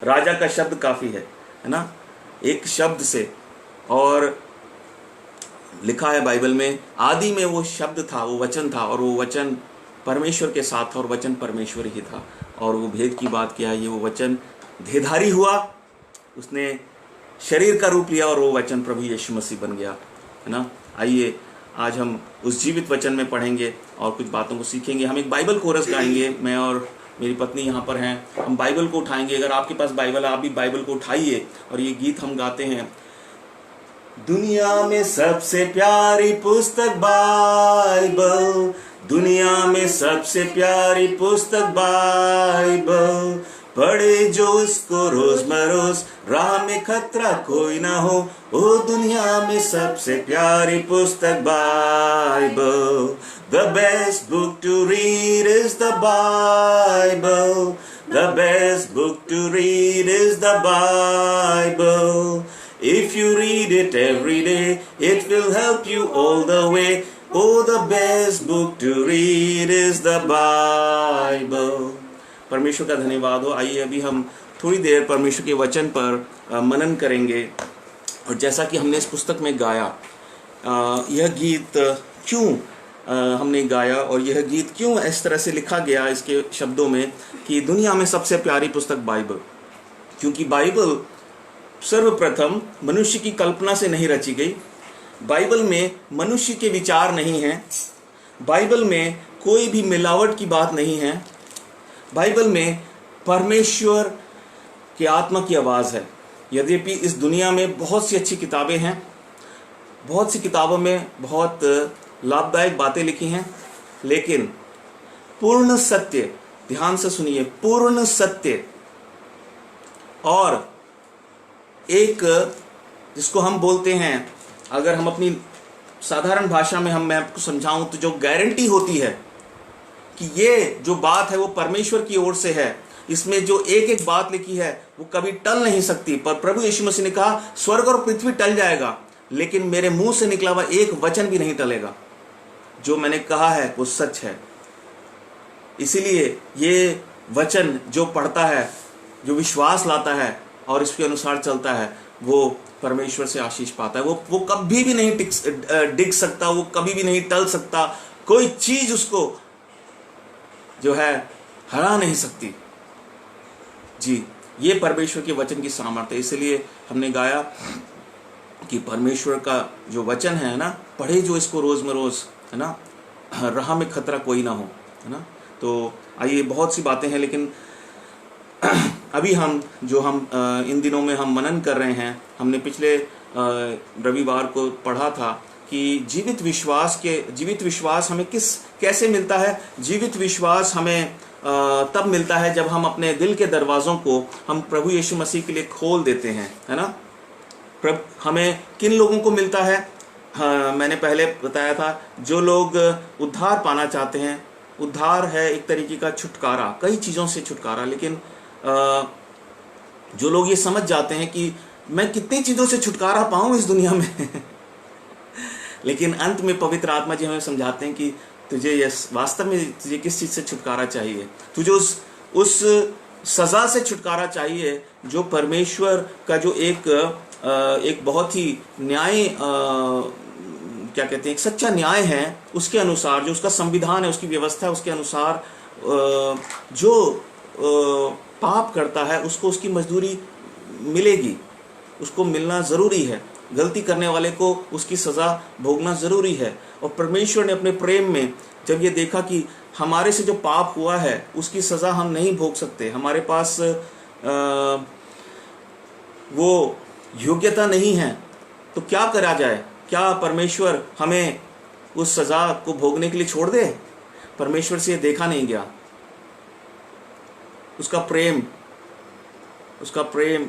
राजा का शब्द काफी है ना, एक शब्द से। और लिखा है बाइबल में, आदि में वो शब्द था, वो वचन था, और वो वचन परमेश्वर के साथ था, और वचन परमेश्वर ही था। और वो भेद की बात क्या है, ये वो वचन देहधारी हुआ, उसने शरीर का रूप लिया, और वो वचन प्रभु यीशु मसीह बन गया, है ना। आइए आज हम उस जीवित वचन में पढ़ेंगे और कुछ बातों को सीखेंगे। हम एक बाइबल कोरस गाएंगे, मैं और मेरी पत्नी यहाँ पर हैं, हम बाइबल को उठाएंगे। अगर आपके पास बाइबल है, आप भी बाइबल को उठाइए, और ये गीत हम गाते हैं। दुनिया में सबसे प्यारी पुस्तक बाइबल, दुनिया में सबसे प्यारी पुस्तक बाइबल, पढ़े जो उसको रोज बरोज, राह में खतरा कोई ना हो। ओ दुनिया में सबसे प्यारी पुस्तक Bible, the best book to read is the Bible, the best book to read is the Bible. If you read it every day, it will help you all the way. Oh, the best book to read is the Bible. परमेश्वर का धन्यवाद हो। आइए अभी हम थोड़ी देर परमेश्वर के वचन पर मनन करेंगे। और जैसा कि हमने इस पुस्तक में गाया, यह गीत क्यों हमने गाया, और यह गीत क्यों इस तरह से लिखा गया इसके शब्दों में कि दुनिया में सबसे प्यारी पुस्तक बाइबल, क्योंकि बाइबल सर्वप्रथम मनुष्य की कल्पना से नहीं रची गई। बाइबल में मनुष्य के विचार नहीं हैं, बाइबल में कोई भी मिलावट की बात नहीं है, बाइबल में परमेश्वर की आत्मा की आवाज़ है। यद्यपि इस दुनिया में बहुत सी अच्छी किताबें हैं, बहुत सी किताबों में बहुत लाभदायक बातें लिखी हैं, लेकिन पूर्ण सत्य, ध्यान से सुनिए, पूर्ण सत्य और एक जिसको हम बोलते हैं, अगर हम अपनी साधारण भाषा में मैं आपको समझाऊं तो जो गारंटी होती है कि ये जो बात है वो परमेश्वर की ओर से है, इसमें जो एक एक बात लिखी है वो कभी टल नहीं सकती। पर प्रभु यीशु मसीह ने कहा स्वर्ग और पृथ्वी टल जाएगा, लेकिन मेरे मुंह से निकला हुआ एक वचन भी नहीं टलेगा। जो मैंने कहा है वो सच है। इसीलिए ये वचन जो पढ़ता है, जो विश्वास लाता है और इसके अनुसार चलता है, वो परमेश्वर से आशीष पाता है। वो कभी भी नहीं डिग सकता, वो कभी भी नहीं टल सकता। कोई चीज उसको जो है हरा नहीं सकती। जी, ये परमेश्वर के वचन की सामर्थ्य है। इसलिए हमने गाया कि परमेश्वर का जो वचन है ना, पढ़े जो इसको रोज में रोज, है ना, राह में खतरा कोई ना हो, है ना। तो आइए, बहुत सी बातें हैं, लेकिन अभी हम इन दिनों में हम मनन कर रहे हैं। हमने पिछले रविवार को पढ़ा था कि जीवित विश्वास हमें कैसे मिलता है। जीवित विश्वास हमें तब मिलता है जब हम अपने दिल के दरवाज़ों को हम प्रभु यीशु मसीह के लिए खोल देते हैं, है ना। हमें किन लोगों को मिलता है? हाँ, मैंने पहले बताया था, जो लोग उद्धार पाना चाहते हैं। उद्धार है एक तरीके का छुटकारा, कई चीज़ों से छुटकारा। लेकिन जो लोग ये समझ जाते हैं कि मैं कितनी चीज़ों से छुटकारा पाऊँ इस दुनिया में लेकिन अंत में पवित्र आत्मा जी हमें समझाते हैं कि तुझे वास्तव में तुझे किस चीज़ से छुटकारा चाहिए। तुझे उस सज़ा से छुटकारा चाहिए जो परमेश्वर का जो एक बहुत ही न्याय, क्या कहते हैं, एक सच्चा न्याय है, उसके अनुसार, जो उसका संविधान है, उसकी व्यवस्था है, उसके अनुसार जो पाप करता है उसको उसकी मजदूरी मिलेगी, उसको मिलना ज़रूरी है। गलती करने वाले को उसकी सज़ा भोगना ज़रूरी है। और परमेश्वर ने अपने प्रेम में जब ये देखा कि हमारे से जो पाप हुआ है उसकी सज़ा हम नहीं भोग सकते, हमारे पास वो योग्यता नहीं है, तो क्या करा जाए? क्या परमेश्वर हमें उस सज़ा को भोगने के लिए छोड़ दे? परमेश्वर से ये देखा नहीं गया। उसका प्रेम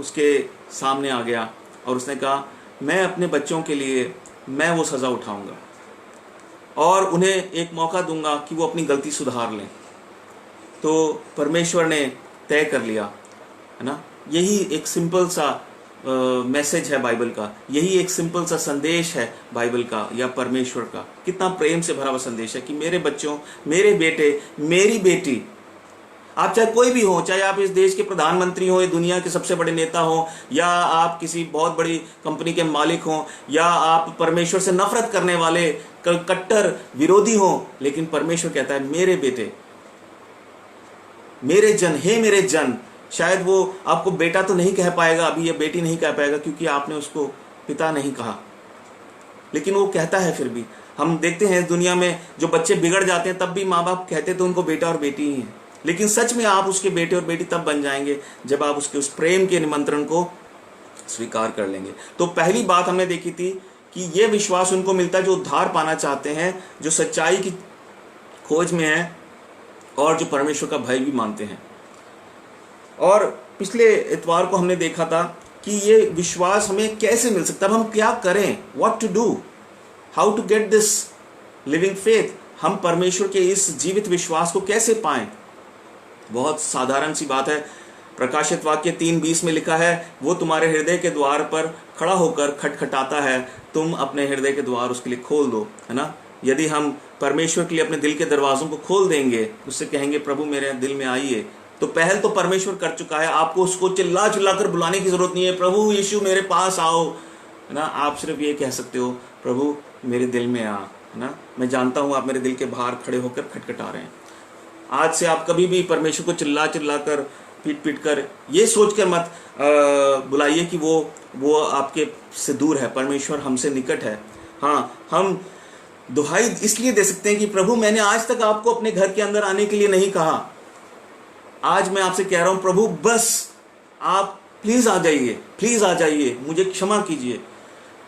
उसके सामने आ गया और उसने कहा मैं अपने बच्चों के लिए मैं वो सज़ा उठाऊंगा और उन्हें एक मौका दूंगा कि वो अपनी गलती सुधार लें। तो परमेश्वर ने तय कर लिया, है ना। यही एक सिंपल सा मैसेज है बाइबल का, यही एक सिंपल सा संदेश है बाइबल का या परमेश्वर का। कितना प्रेम से भरा हुआ संदेश है कि मेरे बच्चों, मेरे बेटे, मेरी बेटी, आप चाहे कोई भी हो, चाहे आप इस देश के प्रधानमंत्री हो, दुनिया के सबसे बड़े नेता हो, या आप किसी बहुत बड़ी कंपनी के मालिक हो, या आप परमेश्वर से नफरत करने वाले कट्टर विरोधी हो, लेकिन परमेश्वर कहता है मेरे बेटे, मेरे जन, हे मेरे जन। शायद वो आपको बेटा तो नहीं कह पाएगा अभी, या बेटी नहीं कह पाएगा, क्योंकि आपने उसको पिता नहीं कहा, लेकिन वो कहता है फिर भी। हम देखते हैं इस दुनिया में जो बच्चे बिगड़ जाते हैं, तब भी माँ बाप कहते तो उनको बेटा और बेटी ही है, लेकिन सच में आप उसके बेटे और बेटी तब बन जाएंगे जब आप उसके उस प्रेम के निमंत्रण को स्वीकार कर लेंगे। तो पहली बात हमने देखी थी कि यह विश्वास उनको मिलता है जो उद्धार पाना चाहते हैं, जो सच्चाई की खोज में है और जो परमेश्वर का भय भी मानते हैं। और पिछले इतवार को हमने देखा था कि ये विश्वास हमें कैसे मिल सकता है, हम क्या करें, what to do, how to get this living faith. हम परमेश्वर के इस जीवित विश्वास को कैसे पाएं। बहुत साधारण सी बात है। प्रकाशित वाक्य 3:20 में लिखा है, वो तुम्हारे हृदय के द्वार पर खड़ा होकर खटखटाता है, तुम अपने हृदय के द्वार उसके लिए खोल दो, है ना। यदि हम परमेश्वर के लिए अपने दिल के दरवाजों को खोल देंगे, उससे कहेंगे प्रभु मेरे दिल में आइए, तो पहल तो परमेश्वर कर चुका है। आपको उसको चिल्ला चिल्ला कर बुलाने की जरूरत नहीं है, प्रभु यीशु मेरे पास आओ, है ना। आप सिर्फ ये कह सकते हो, प्रभु मेरे दिल में आ, है ना। मैं जानता हूं आप मेरे दिल के बाहर खड़े होकर खटखटा रहे हैं। आज से आप कभी भी परमेश्वर को चिल्ला चिल्ला कर, पीट पीट कर, ये सोचकर मत बुलाइए कि वो आपके से दूर है। परमेश्वर हमसे निकट है। हाँ, हम दुहाई इसलिए दे सकते हैं कि प्रभु मैंने आज तक आपको अपने घर के अंदर आने के लिए नहीं कहा, आज मैं आपसे कह रहा हूं प्रभु बस आप प्लीज आ जाइए, प्लीज आ जाइए, मुझे क्षमा कीजिए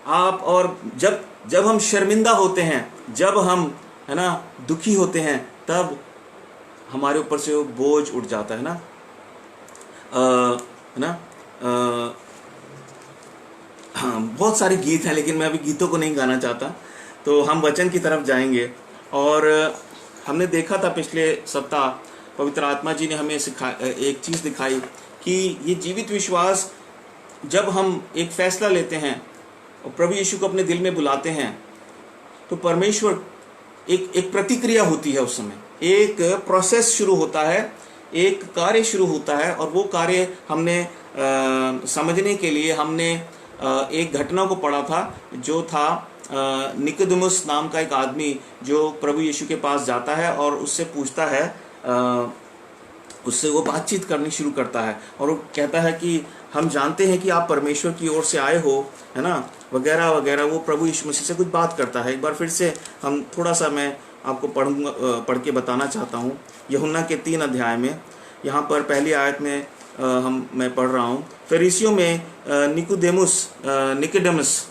आप। और जब हम शर्मिंदा होते हैं, जब हम, है ना, दुखी होते हैं, तब हमारे ऊपर से वो बोझ उठ जाता है ना, है ना। बहुत सारे गीत हैं, लेकिन मैं अभी गीतों को नहीं गाना चाहता, तो हम वचन की तरफ जाएंगे। और हमने देखा था पिछले सप्ताह, पवित्र आत्मा जी ने हमें एक चीज़ दिखाई कि ये जीवित विश्वास, जब हम एक फैसला लेते हैं और प्रभु यीशु को अपने दिल में बुलाते हैं, तो परमेश्वर एक प्रतिक्रिया होती है। उस समय एक प्रोसेस शुरू होता है, एक कार्य शुरू होता है, और वो कार्य हमने समझने के लिए हमने एक घटना को पढ़ा था, जो था निकोदेमुस नाम का एक आदमी जो प्रभु यीशु के पास जाता है और उससे पूछता है, उससे वो बातचीत करनी शुरू करता है, और वो कहता है कि हम जानते हैं कि आप परमेश्वर की ओर से आए हो, है ना, वगैरह वगैरह। वो प्रभु यीशु मसीह से कुछ बात करता है। एक बार फिर से हम थोड़ा सा मैं आपको पढ़ के बताना चाहता हूँ। यूहन्ना के 3 अध्याय में, यहाँ पर पहली आयत में मैं पढ़ रहा हूँ। फरीसियों में निकोडेमस,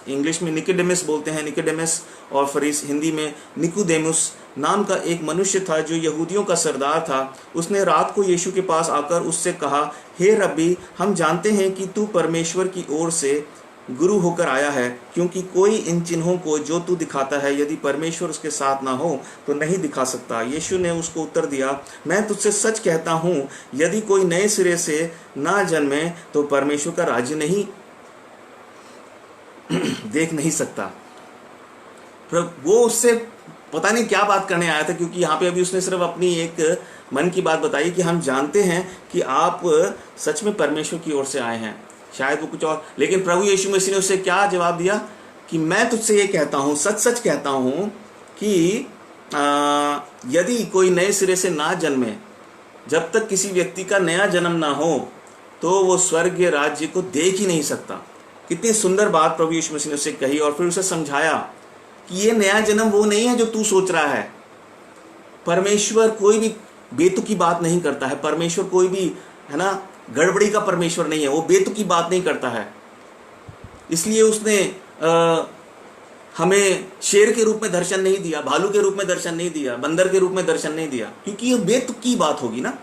इंग्लिश में निकोडेमस बोलते हैं, निकोडेमस, और फरीस हिंदी में निकोदेमुस नाम का एक मनुष्य था जो यहूदियों का सरदार था। उसने रात को यीशु के पास आकर उससे कहा, हे रब्बी, हम जानते हैं कि तू परमेश्वर की ओर से गुरु होकर आया है, क्योंकि कोई इन चिन्हों को जो तू दिखाता है यदि परमेश्वर उसके साथ ना हो तो नहीं दिखा सकता। यीशु ने उसको उत्तर दिया, मैं तुझसे सच कहता हूँ, यदि कोई नए सिरे से ना जन्मे तो परमेश्वर का राज्य नहीं देख नहीं सकता। वो उससे पता नहीं क्या बात करने आया था, क्योंकि यहाँ पे अभी उसने सिर्फ अपनी एक मन की बात बताई कि हम जानते हैं कि आप सच में परमेश्वर की ओर से आए हैं, शायद वो कुछ और। लेकिन प्रभु यीशु मसीह ने उससे क्या जवाब दिया कि मैं तुझसे ये कहता हूँ, सच सच कहता हूँ कि यदि कोई नए सिरे से ना जन्मे, जब तक किसी व्यक्ति का नया जन्म ना हो, तो वो स्वर्गीय राज्य को देख ही नहीं सकता। कितनी सुंदर बात प्रभु यीशु मसीह ने उससे कही, और फिर उसे समझाया कि ये नया जन्म वो नहीं है जो तू सोच रहा है। परमेश्वर कोई भी बेतुकी बात नहीं करता है। परमेश्वर कोई भी, है ना, गड़बड़ी का परमेश्वर नहीं है। वो बेतुकी बात नहीं करता है। इसलिए उसने हमें शेर के रूप में दर्शन नहीं दिया, भालू के रूप में दर्शन नहीं दिया, बंदर के रूप में दर्शन नहीं दिया, क्योंकि ये बेतुकी बात होगी ना।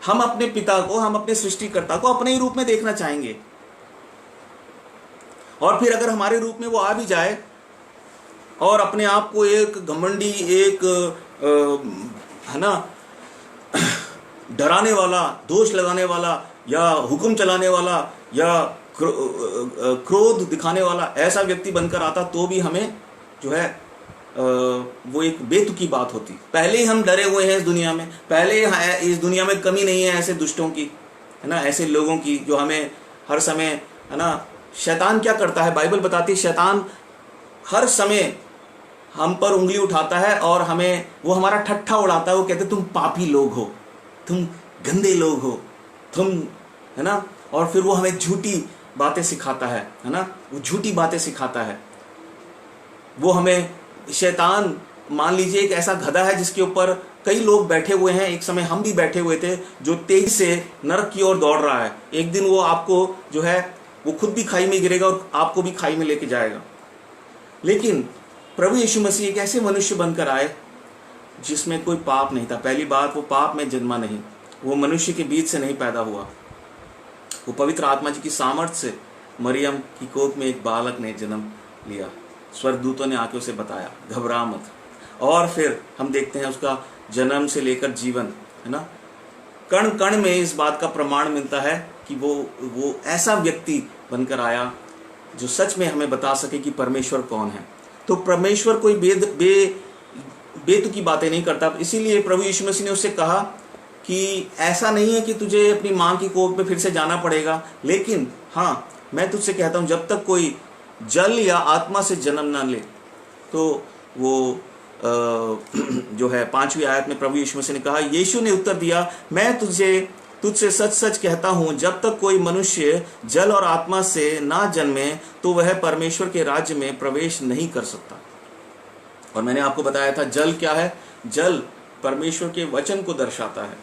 हम अपने पिता को, हम अपने सृष्टिकर्ता को अपने ही रूप में देखना चाहेंगे, और फिर अगर हमारे रूप में वो आ भी जाए और अपने आप को एक घमंडी, एक है ना, डराने वाला, दोष लगाने वाला, या हुक्म चलाने वाला, या क्रोध दिखाने वाला ऐसा व्यक्ति बनकर आता, तो भी हमें जो है वो एक बेतुकी बात होती। पहले ही हम डरे हुए हैं इस दुनिया में, पहले इस दुनिया में कमी नहीं है ऐसे दुष्टों की, है ना, ऐसे लोगों की जो हमें हर समय, है ना, शैतान क्या करता है, बाइबल बताती है शैतान हर समय हम पर उंगली उठाता है और हमें वो हमारा ठट्ठा उड़ाता है। वो कहते तुम पापी लोग हो, तुम गंदे लोग हो, तुम, है ना, और फिर वो हमें झूठी बातें सिखाता है ना, वो झूठी बातें सिखाता है। वो हमें, शैतान मान लीजिए एक ऐसा गधा है जिसके ऊपर कई लोग बैठे हुए हैं, एक समय हम भी बैठे हुए थे, जो तेजी से नरक की ओर दौड़ रहा है। एक दिन वो आपको जो है वो खुद भी खाई में गिरेगा और आपको भी खाई में लेके जाएगा। लेकिन प्रभु यीशु मसीह एक ऐसे मनुष्य बनकर आए जिसमें कोई पाप नहीं था। पहली बात, वो पाप में जन्मा नहीं, वो मनुष्य के बीच से नहीं पैदा हुआ, वो पवित्र आत्मा जी की सामर्थ्य से मरियम की कोख में एक बालक ने जन्म लिया। स्वर्गदूतों ने आके उसे बताया घबरा मत। और फिर हम देखते हैं उसका जन्म से लेकर जीवन, है ना, कण कण में इस बात का प्रमाण मिलता है कि वो ऐसा व्यक्ति बनकर आया जो सच में हमें बता सके कि परमेश्वर कौन है। तो परमेश्वर कोई बेतुकी बातें नहीं करता। इसीलिए प्रभु यीशु मसीह ने उससे कहा कि ऐसा नहीं है कि तुझे अपनी माँ की कोख में फिर से जाना पड़ेगा, लेकिन हाँ, मैं तुझसे कहता हूँ जब तक कोई जल या आत्मा से जन्म ना ले, तो वो जो है 5वीं आयत में प्रभु यीशु मसीह ने कहा, यीशु ने उत्तर दिया, मैं तुझसे सच सच कहता हूँ, जब तक कोई मनुष्य जल और आत्मा से ना जन्मे तो वह परमेश्वर के राज्य में प्रवेश नहीं कर सकता। और मैंने आपको बताया था जल क्या है, जल परमेश्वर के वचन को दर्शाता है,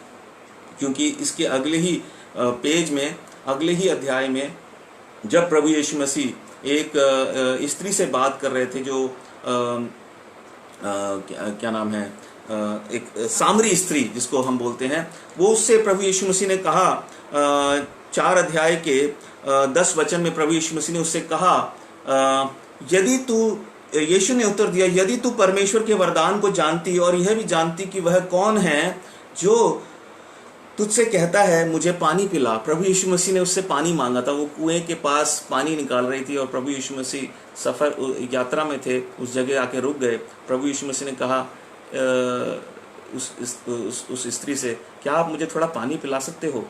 क्योंकि इसके अगले ही पेज में, अगले ही अध्याय में जब प्रभु यीशु मसीह एक स्त्री से बात कर रहे थे जो क्या नाम है, एक सामरी स्त्री जिसको हम बोलते हैं, वो उससे प्रभु यीशु मसीह ने कहा 4 अध्याय के 10 वचन में प्रभु यीशु मसीह ने उससे कहा, यीशु ने उत्तर दिया, यदि तू परमेश्वर के वरदान को जानती और यह भी जानती कि वह कौन है जो तुझसे कहता है मुझे पानी पिला। प्रभु यीशु मसीह ने उससे पानी मांगा था, वो कुएं के पास पानी निकाल रही थी और प्रभु यीशु मसीह सफ़र यात्रा में थे, उस जगह आके रुक गए। प्रभु यीशु मसीह ने कहा उस स्त्री से, क्या आप मुझे थोड़ा पानी पिला सकते हो?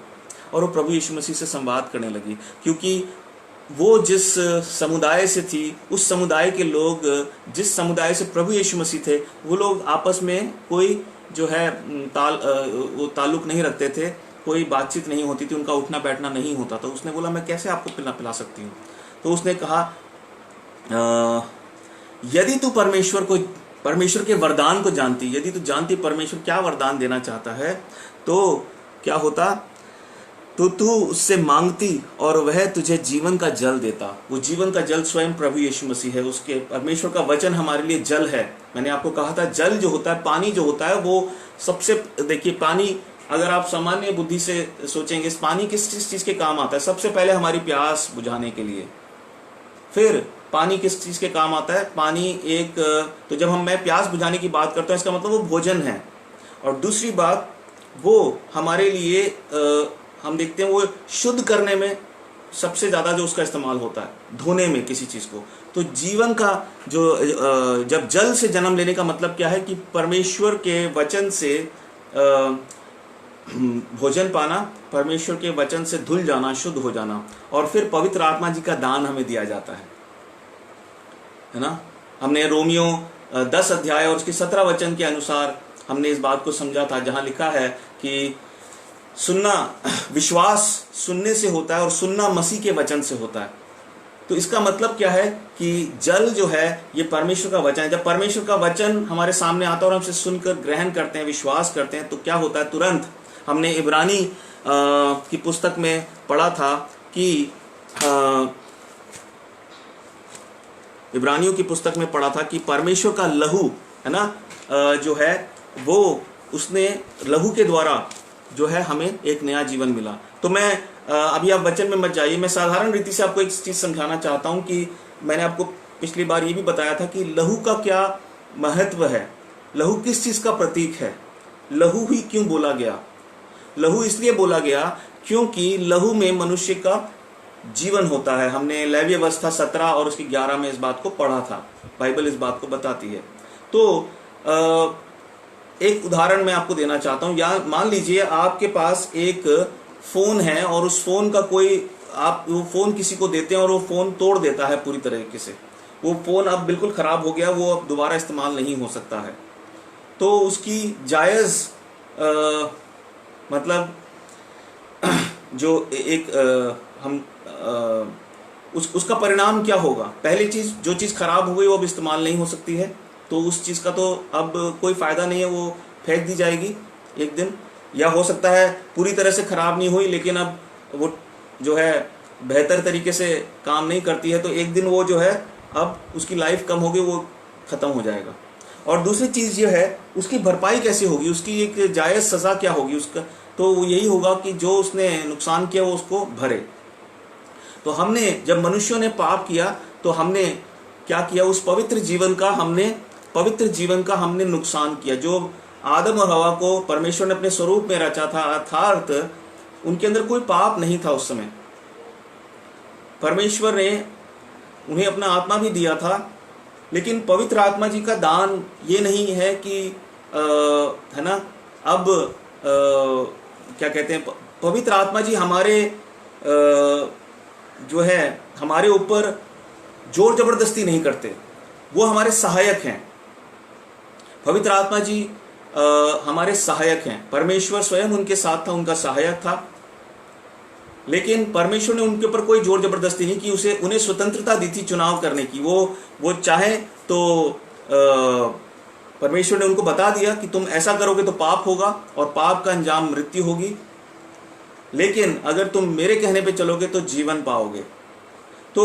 और वो प्रभु यीशु मसीह से संवाद करने लगी, क्योंकि वो जिस समुदाय से थी, उस समुदाय के लोग, जिस समुदाय से प्रभु यीशु मसीह थे, वो लोग आपस में कोई जो है वो ताल्लुक नहीं रखते थे, कोई बातचीत नहीं होती थी, उनका उठना बैठना नहीं होता। तो उसने बोला, मैं कैसे आपको पिला सकती हूँ? तो उसने कहा, यदि तू परमेश्वर के वरदान को जानती, यदि तू जानती परमेश्वर क्या वरदान देना चाहता है, तो क्या होता, तो तू उससे मांगती और वह तुझे जीवन का जल देता। वो जीवन का जल स्वयं प्रभु यीशु मसीह है, उसके परमेश्वर का वचन हमारे लिए जल है। मैंने आपको कहा था जल जो होता है, पानी जो होता है, वो सबसे, देखिए पानी, अगर आप सामान्य बुद्धि से सोचेंगे, इस पानी किस चीज़ के काम आता है? सबसे पहले हमारी प्यास बुझाने के लिए। फिर पानी किस चीज़ के काम आता है? पानी एक, तो जब मैं प्यास बुझाने की बात करता हूँ, इसका मतलब वो भोजन है। और दूसरी बात, वो हमारे लिए हम देखते हैं वो शुद्ध करने में सबसे ज़्यादा जो उसका इस्तेमाल होता है, धोने में किसी चीज़ को। तो जीवन का जो जब जल से जन्म लेने का मतलब क्या है कि परमेश्वर के वचन से भोजन पाना, परमेश्वर के वचन से धुल जाना, शुद्ध हो जाना, और फिर पवित्र आत्मा जी का दान हमें दिया जाता है ना। हमने रोमियो 10 अध्याय और उसके 17 वचन के अनुसार हमने इस बात को समझा था, जहाँ लिखा है कि सुनना, विश्वास सुनने से होता है और सुनना मसीह के वचन से होता है। तो इसका मतलब क्या है कि जल जो है ये परमेश्वर का वचन है। जब परमेश्वर का वचन हमारे सामने आता है और हम उसे सुनकर ग्रहण करते हैं, विश्वास करते हैं, तो क्या होता है, तुरंत हमने इब्रानी की पुस्तक में पढ़ा था कि इब्रानियों की पुस्तक में पढ़ा था कि परमेश्वर का लहू, है ना, जो है वो, उसने लहू के द्वारा जो है हमें एक नया जीवन मिला। तो मैं अभी आप वचन में मत जाइए, मैं साधारण रीति से आपको एक चीज़ समझाना चाहता हूँ कि मैंने आपको पिछली बार ये भी बताया था कि लहू का क्या महत्व है, लहू किस चीज़ का प्रतीक है, लहू ही क्यों बोला गया। लहू इसलिए बोला गया क्योंकि लहू में मनुष्य का जीवन होता है। हमने लेवी अवस्था 17 और उसकी 11 में इस बात को पढ़ा था, बाइबल इस बात को बताती है। तो एक उदाहरण मैं आपको देना चाहता हूँ। या मान लीजिए आपके पास एक फ़ोन है और उस फ़ोन का कोई, आप वो फ़ोन किसी को देते हैं और वो फ़ोन तोड़ देता है पूरी तरीके से, वो फ़ोन अब बिल्कुल ख़राब हो गया, वो अब दोबारा इस्तेमाल नहीं हो सकता है। तो उसकी जायज़ मतलब जो एक हम उसका परिणाम क्या होगा? पहली चीज़, जो चीज़ खराब हो गई वो अब इस्तेमाल नहीं हो सकती है, तो उस चीज़ का तो अब कोई फ़ायदा नहीं है, वो फेंक दी जाएगी एक दिन। या हो सकता है पूरी तरह से ख़राब नहीं हुई, लेकिन अब वो जो है बेहतर तरीके से काम नहीं करती है, तो एक दिन वो जो है अब उसकी लाइफ कम होगी, वो ख़त्म हो जाएगा। और दूसरी चीज़ ये है, उसकी भरपाई कैसे होगी, उसकी एक जायज़ सज़ा क्या होगी उसका? तो वो यही होगा कि जो उसने नुकसान किया वो उसको भरे। तो हमने, जब मनुष्यों ने पाप किया तो हमने क्या किया? उस पवित्र जीवन का हमने नुकसान किया। जो आदम और हवा को परमेश्वर ने अपने स्वरूप में रचा था, अर्थात उनके अंदर कोई पाप नहीं था उस समय। परमेश्वर ने उन्हें अपना आत्मा भी दिया था, लेकिन पवित्र आत्मा जी का दान ये नहीं है कि है ना, अब क्या कहते हैं, पवित्र आत्मा जी हमारे जो है हमारे ऊपर जोर जबरदस्ती नहीं करते, वो हमारे सहायक हैं। पवित्र आत्मा जी हमारे सहायक हैं। परमेश्वर स्वयं उनके साथ था, उनका सहायक था, लेकिन परमेश्वर ने उनके ऊपर कोई जोर जबरदस्ती नहीं की, उन्हें स्वतंत्रता दी थी चुनाव करने की। वो चाहे तो परमेश्वर ने उनको बता दिया कि तुम ऐसा करोगे तो पाप होगा और पाप का अंजाम मृत्यु होगी, लेकिन अगर तुम मेरे कहने पे चलोगे तो जीवन पाओगे। तो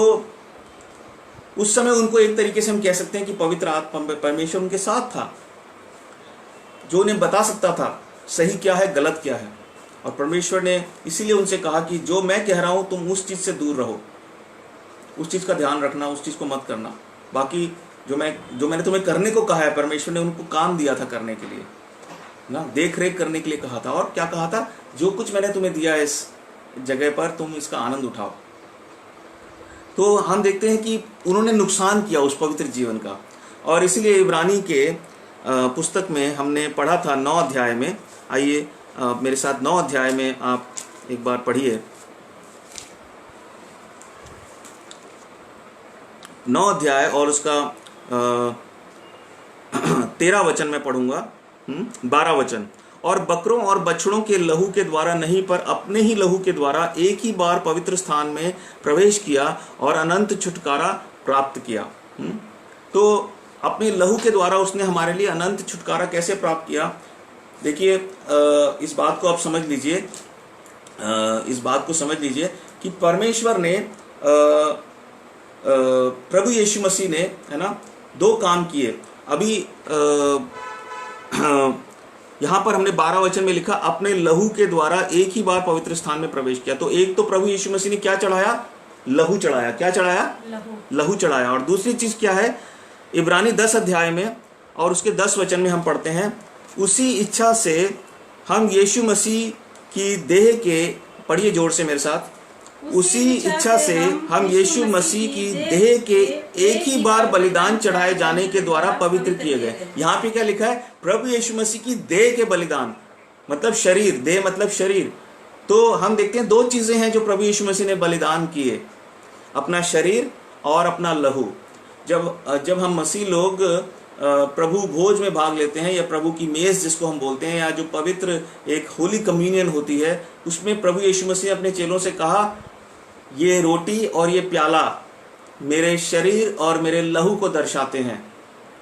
उस समय उनको एक तरीके से हम कह सकते हैं कि पवित्र आत्मा, परमेश्वर उनके साथ था, जो उन्हें बता सकता था सही क्या है गलत क्या है। और परमेश्वर ने इसीलिए उनसे कहा कि जो मैं कह रहा हूं तुम उस चीज़ से दूर रहो, उस चीज़ का ध्यान रखना, उस चीज़ को मत करना। बाकी जो मैंने तुम्हें करने को कहा है, परमेश्वर ने उनको काम दिया था करने के लिए ना, देख रेख करने के लिए कहा था। और क्या कहा था? जो कुछ मैंने तुम्हें दिया है इस जगह पर, तुम इसका आनंद उठाओ। तो हम देखते हैं कि उन्होंने नुकसान किया उस पवित्र जीवन का। और इसीलिए इब्रानी के पुस्तक में हमने पढ़ा था 9 अध्याय में। आइए मेरे साथ 9 अध्याय में आप एक बार पढ़िए। 9 अध्याय और उसका 13 वचन में पढ़ूंगा, 12 वचन। और बकरों और बछड़ों के लहू के द्वारा नहीं, पर अपने ही लहू के द्वारा एक ही बार पवित्र स्थान में प्रवेश किया और अनंत छुटकारा प्राप्त किया। तो अपने लहू के द्वारा उसने हमारे लिए अनंत छुटकारा कैसे प्राप्त किया? देखिए, इस बात को आप समझ लीजिए, इस बात को समझ लीजिए कि परमेश्वर ने, प्रभु यीशु मसीह ने, है ना, 2 काम किए। अभी यहाँ पर हमने 12 वचन में लिखा अपने लहू के द्वारा एक ही बार पवित्र स्थान में प्रवेश किया। तो एक तो प्रभु यीशु मसीह ने क्या चढ़ाया? लहू चढ़ाया। क्या चढ़ाया? लहू चढ़ाया। और दूसरी चीज क्या है? इब्रानी 10 अध्याय में और उसके 10 वचन में हम पढ़ते हैं, उसी इच्छा से हम यीशु मसीह की देह के, पढ़िए जोर से मेरे साथ, उसी इच्छा से हम यीशु मसीह की देह के एक ही बार बलिदान चढ़ाए जाने के द्वारा पवित्र किए गए। यहाँ पे क्या लिखा है? प्रभु यीशु मसीह की देह के बलिदान, मतलब शरीर, देह मतलब शरीर। तो हम देखते हैं 2 चीजें हैं जो प्रभु यीशु मसीह ने बलिदान किए, अपना शरीर और अपना लहू। जब हम मसीह लोग प्रभु भोज में भाग लेते हैं, या प्रभु की मेज जिसको हम बोलते हैं, या जो पवित्र एक होली कम्युनियन होती है, उसमें प्रभु यीशु मसीह अपने चेलों से कहा, ये रोटी और ये प्याला मेरे शरीर और मेरे लहू को दर्शाते हैं।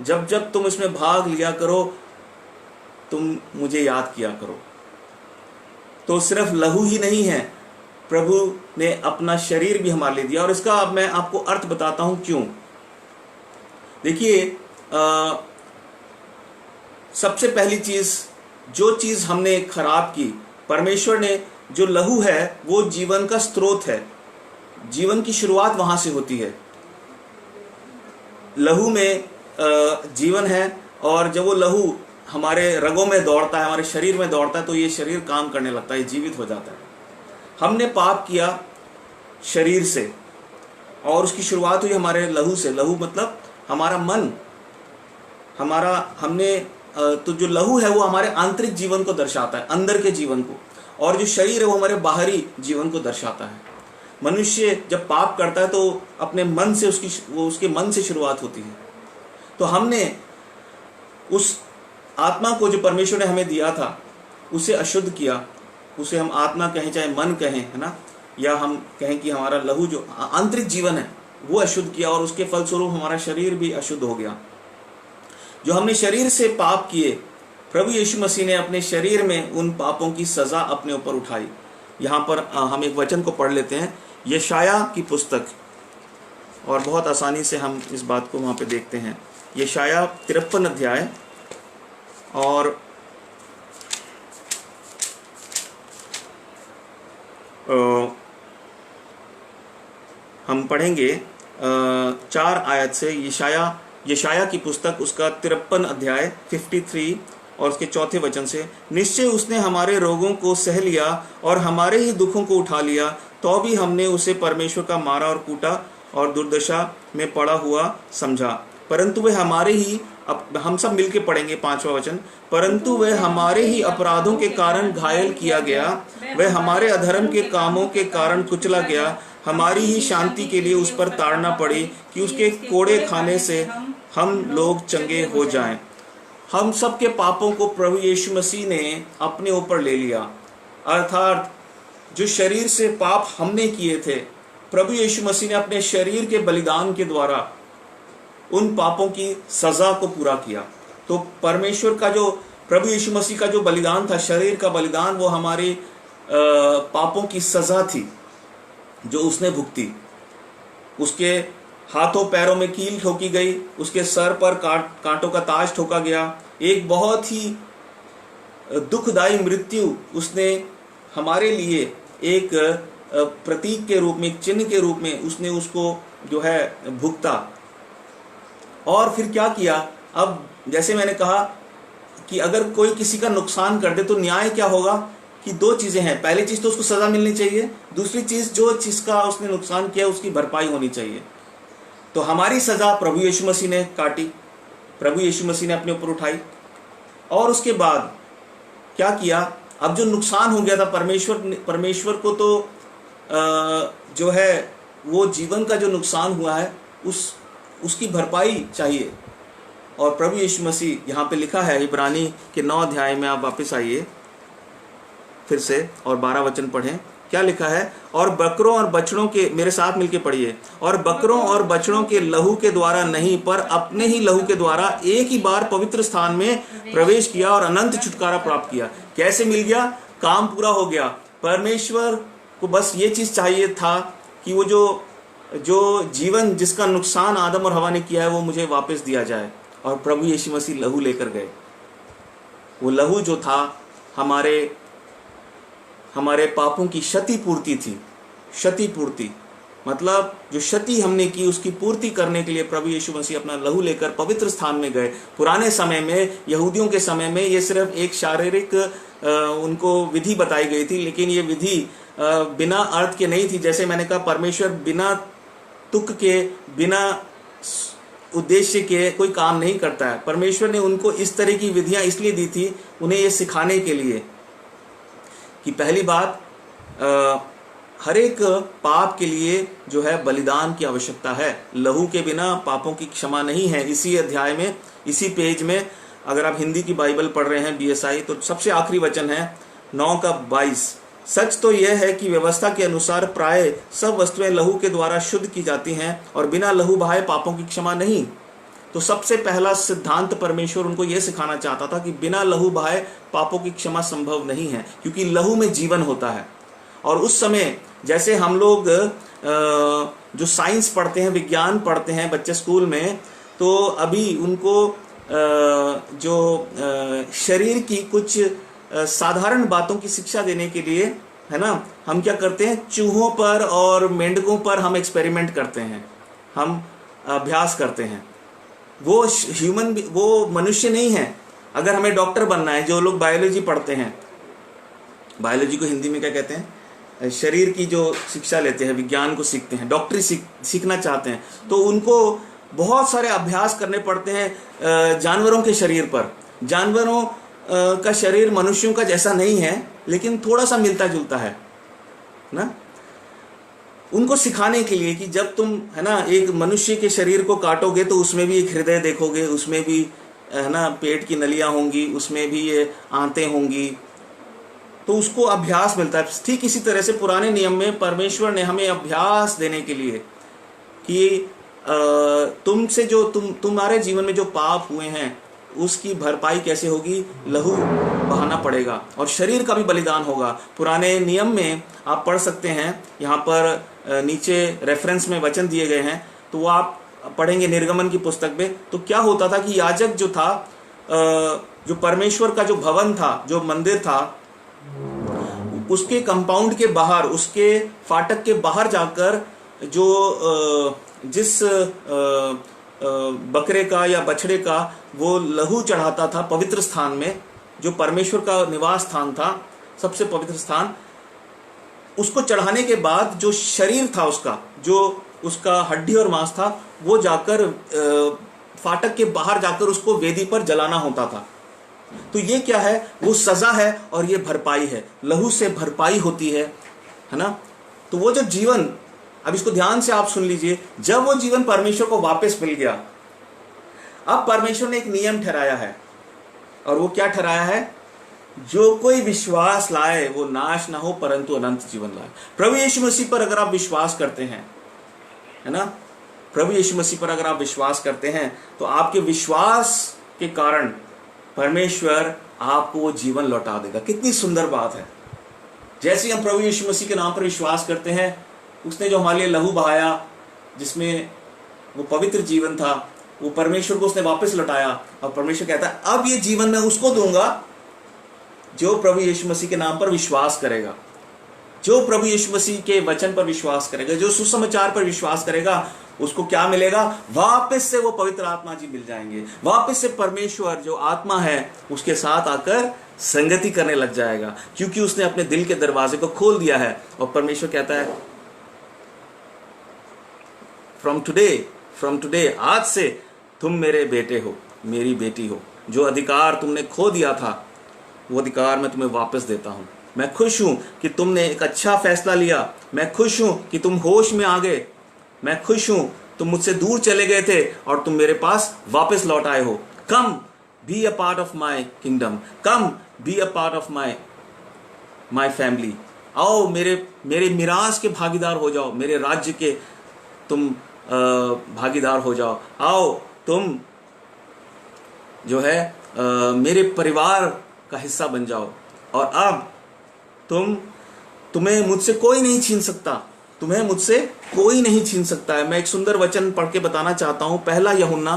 जब जब तुम इसमें भाग लिया करो, तुम मुझे याद किया करो। तो सिर्फ लहू ही नहीं है, प्रभु ने अपना शरीर भी हमारे लिए दिया। और इसका अब मैं आपको अर्थ बताता हूं क्यों। देखिए, सबसे पहली चीज, जो चीज हमने खराब की, परमेश्वर ने, जो लहू है वो जीवन का स्रोत है, जीवन की शुरुआत वहां से होती है। लहू में जीवन है, और जब वो लहू हमारे रगों में दौड़ता है, हमारे शरीर में दौड़ता है, तो ये शरीर काम करने लगता है, जीवित हो जाता है। हमने पाप किया शरीर से, और उसकी शुरुआत हुई हमारे लहू से। लहू मतलब हमारा मन, तो जो लहू है वो हमारे आंतरिक जीवन को दर्शाता है, अंदर के जीवन को, और जो शरीर है वो हमारे बाहरी जीवन को दर्शाता है। मनुष्य जब पाप करता है तो अपने मन से उसके मन से शुरुआत होती है। तो हमने उस आत्मा को जो परमेश्वर ने हमें दिया था उसे अशुद्ध किया, उसे हम आत्मा कहें चाहे मन कहें, है ना, या हम कहें कि हमारा लहू जो आंतरिक जीवन है वो अशुद्ध किया, और उसके फलस्वरूप हमारा शरीर भी अशुद्ध हो गया। जो हमने शरीर से पाप किए, प्रभु यीशु मसीह ने अपने शरीर में उन पापों की सजा अपने ऊपर उठाई। यहाँ पर हम एक वचन को पढ़ लेते हैं, यशाया की पुस्तक, और बहुत आसानी से हम इस बात को वहाँ पे देखते हैं। यशाया 53 अध्याय और हम पढ़ेंगे 4 आयत से। यशाया की पुस्तक उसका 53 अध्याय 53 और उसके 4 वचन से, निश्चय उसने हमारे रोगों को सह लिया और हमारे ही दुखों को उठा लिया, तो भी हमने उसे परमेश्वर का मारा और कूटा और दुर्दशा में पड़ा हुआ समझा। परंतु वे हमारे ही, हम सब मिलके पढ़ेंगे 5वां वचन, परंतु वह हमारे ही अपराधों के कारण घायल किया गया, वह हमारे अधर्म के कामों के कारण कुचला गया, हमारी ही शांति के लिए उस पर ताड़ना पड़ी कि उसके कोड़े खाने से हम लोग चंगे हो जाएं। हम सब के पापों को प्रभु यीशु मसीह ने अपने ऊपर ले लिया, अर्थात जो शरीर से पाप हमने किए थे, प्रभु यीशु मसीह ने अपने शरीर के बलिदान के द्वारा उन पापों की सजा को पूरा किया। तो परमेश्वर का जो, प्रभु यीशु मसीह का जो बलिदान था, शरीर का बलिदान, वो हमारे पापों की सजा थी जो उसने भुगती। उसके हाथों पैरों में कील ठोकी गई, उसके सर पर कांटों का ताज ठोका गया, एक बहुत ही दुखदायी मृत्यु उसने हमारे लिए एक प्रतीक के रूप में, एक चिन्ह के रूप में उसने उसको जो है भुगता। और फिर क्या किया, अब जैसे मैंने कहा कि अगर कोई किसी का नुकसान कर दे तो न्याय क्या होगा कि 2 चीजें हैं। पहली चीज तो उसको सजा मिलनी चाहिए, दूसरी चीज जो चीज का उसने नुकसान किया उसकी भरपाई होनी चाहिए। तो हमारी सजा प्रभु यीशु मसीह ने काटी, प्रभु यीशु मसीह ने अपने ऊपर उठाई। और उसके बाद क्या किया, अब जो नुकसान हो गया था, परमेश्वर को तो जो है वो जीवन का जो नुकसान हुआ है उसकी भरपाई चाहिए। और प्रभु यीशु मसीह, यहाँ पे लिखा है इब्रानी के 9 अध्याय में, आप वापस आइए फिर से और 12 वचन पढ़ें। क्या लिखा है, और बकरों और बछड़ों के, मेरे साथ मिलके पढ़िए, और बकरों और बछड़ों के लहू के द्वारा नहीं पर अपने ही लहू के द्वारा एक ही बार पवित्र स्थान में प्रवेश किया और अनंत छुटकारा प्राप्त किया। कैसे मिल गया, काम पूरा हो गया। परमेश्वर को बस ये चीज चाहिए था कि वो जो जीवन जिसका नुकसान आदम और हवा ने किया है वो मुझे वापस दिया जाए, और प्रभु यीशु मसीह लहू लेकर गए। वो लहू जो था हमारे पापों की क्षतिपूर्ति थी। क्षतिपूर्ति मतलब जो क्षति हमने की उसकी पूर्ति करने के लिए प्रभु यीशु मसीह अपना लहू लेकर पवित्र स्थान में गए। पुराने समय में, यहूदियों के समय में, ये सिर्फ एक शारीरिक उनको विधि बताई गई थी, लेकिन ये विधि बिना अर्थ के नहीं थी। जैसे मैंने कहा, परमेश्वर बिना तुक के, बिना उद्देश्य के कोई काम नहीं करता है। परमेश्वर ने उनको इस तरह की विधियां इसलिए दी थी, उन्हें ये सिखाने के लिए कि पहली बात, हर एक पाप के लिए जो है बलिदान की आवश्यकता है। लहू के बिना पापों की क्षमा नहीं है। इसी अध्याय में, इसी पेज में, अगर आप हिंदी की बाइबल पढ़ रहे हैं BSI, तो सबसे आखिरी वचन है 9:22। सच तो यह है कि व्यवस्था के अनुसार प्राय सब वस्तुएं लहू के द्वारा शुद्ध की जाती हैं और बिना लहू बहाए पापों की क्षमा नहीं। तो सबसे पहला सिद्धांत परमेश्वर उनको यह सिखाना चाहता था कि बिना लहू बहाए पापों की क्षमा संभव नहीं है, क्योंकि लहू में जीवन होता है। और उस समय जैसे हम लोग जो साइंस पढ़ते हैं, विज्ञान पढ़ते हैं बच्चे स्कूल में, तो अभी उनको जो शरीर की कुछ साधारण बातों की शिक्षा देने के लिए, है ना, हम क्या करते हैं, चूहों पर और मेंढकों पर हम एक्सपेरिमेंट करते हैं, हम अभ्यास करते हैं। वो मनुष्य नहीं है। अगर हमें डॉक्टर बनना है, जो लोग बायोलॉजी पढ़ते हैं, बायोलॉजी को हिंदी में क्या कहते हैं, शरीर की जो शिक्षा लेते हैं, विज्ञान को सीखते हैं, डॉक्टरी सीखना चाहते हैं, तो उनको बहुत सारे अभ्यास करने पड़ते हैं जानवरों के शरीर पर। जानवरों का शरीर मनुष्यों का जैसा नहीं है, लेकिन थोड़ा सा मिलता जुलता है ना। उनको सिखाने के लिए कि जब तुम है ना एक मनुष्य के शरीर को काटोगे तो उसमें भी एक हृदय देखोगे, उसमें भी है ना पेट की नलियां होंगी, उसमें भी ये आंतें होंगी, तो उसको अभ्यास मिलता है। ठीक इसी तरह से पुराने नियम में परमेश्वर ने हमें अभ्यास देने के लिए कि तुमसे जो तुम्हारे जीवन में जो पाप हुए हैं उसकी भरपाई कैसे होगी, लहू बहाना पड़ेगा और शरीर का भी बलिदान होगा। पुराने नियम में आप पढ़ सकते हैं, यहाँ पर नीचे रेफरेंस में वचन दिए गए हैं, तो वो आप पढ़ेंगे निर्गमन की पुस्तक में। तो क्या होता था कि याजक जो था, जो परमेश्वर का जो भवन था, जो मंदिर था, उसके कंपाउंड के बाहर, उसके फाटक के बाहर जाकर जो जिस बकरे का या बछड़े का वो लहू चढ़ाता था पवित्र स्थान में, जो परमेश्वर का निवास स्थान था, सबसे पवित्र स्थान, उसको चढ़ाने के बाद जो शरीर था उसका, जो उसका हड्डी और मांस था, वो जाकर फाटक के बाहर जाकर उसको वेदी पर जलाना होता था। तो ये क्या है, वो सजा है और ये भरपाई है, लहू से भरपाई होती है ना। तो वो जो जीवन, अब इसको ध्यान से आप सुन लीजिए, जब वो जीवन परमेश्वर को वापस मिल गया, अब परमेश्वर ने एक नियम ठहराया है, और वो क्या ठहराया है, जो कोई विश्वास लाए वो नाश ना हो परंतु अनंत जीवन लाए। प्रभु यीशु मसीह पर अगर आप विश्वास करते हैं, है ना, प्रभु यीशु मसीह पर अगर आप विश्वास करते हैं, तो आपके विश्वास के कारण परमेश्वर आपको वो जीवन लौटा देगा। कितनी सुंदर बात है। जैसे हम प्रभु यीशु मसीह के नाम पर विश्वास करते हैं, उसने जो हमारे लिए लहू बहाया, जिसमें वो पवित्र जीवन था, वो परमेश्वर को उसने वापस लौटाया, और परमेश्वर कहता है अब ये जीवन मैं उसको दूंगा जो प्रभु यीशु मसीह के नाम पर विश्वास करेगा, जो प्रभु यीशु मसीह के वचन पर विश्वास करेगा, जो सुसमाचार पर विश्वास करेगा, उसको क्या मिलेगा, वापस से वो पवित्र आत्मा जी मिल जाएंगे। वापस से परमेश्वर जो आत्मा है उसके साथ आकर संगति करने लग जाएगा, क्योंकि उसने अपने दिल के दरवाजे को खोल दिया है। और परमेश्वर कहता है फ्रॉम टुडे, आज से तुम मेरे बेटे हो, मेरी बेटी हो। जो अधिकार तुमने खो दिया था, वो अधिकार मैं तुम्हें वापस देता हूं। मैं खुश हूं कि तुमने एक अच्छा फैसला लिया। मैं खुश हूं कि तुम होश में आ गए। मैं खुश हूं तुम मुझसे दूर चले गए थे और तुम मेरे पास वापस लौट आए हो। Come be a part of my kingdom, come be a part of my family. आओ मेरे मिरास के भागीदार हो जाओ, मेरे राज्य के तुम भागीदार हो जाओ। आओ तुम जो है मेरे परिवार का हिस्सा बन जाओ। और अब तुम्हें मुझसे कोई नहीं छीन सकता, तुम्हें मुझसे कोई नहीं छीन सकता है। मैं एक सुंदर वचन पढ़ के बताना चाहता हूं। पहला यूहन्ना,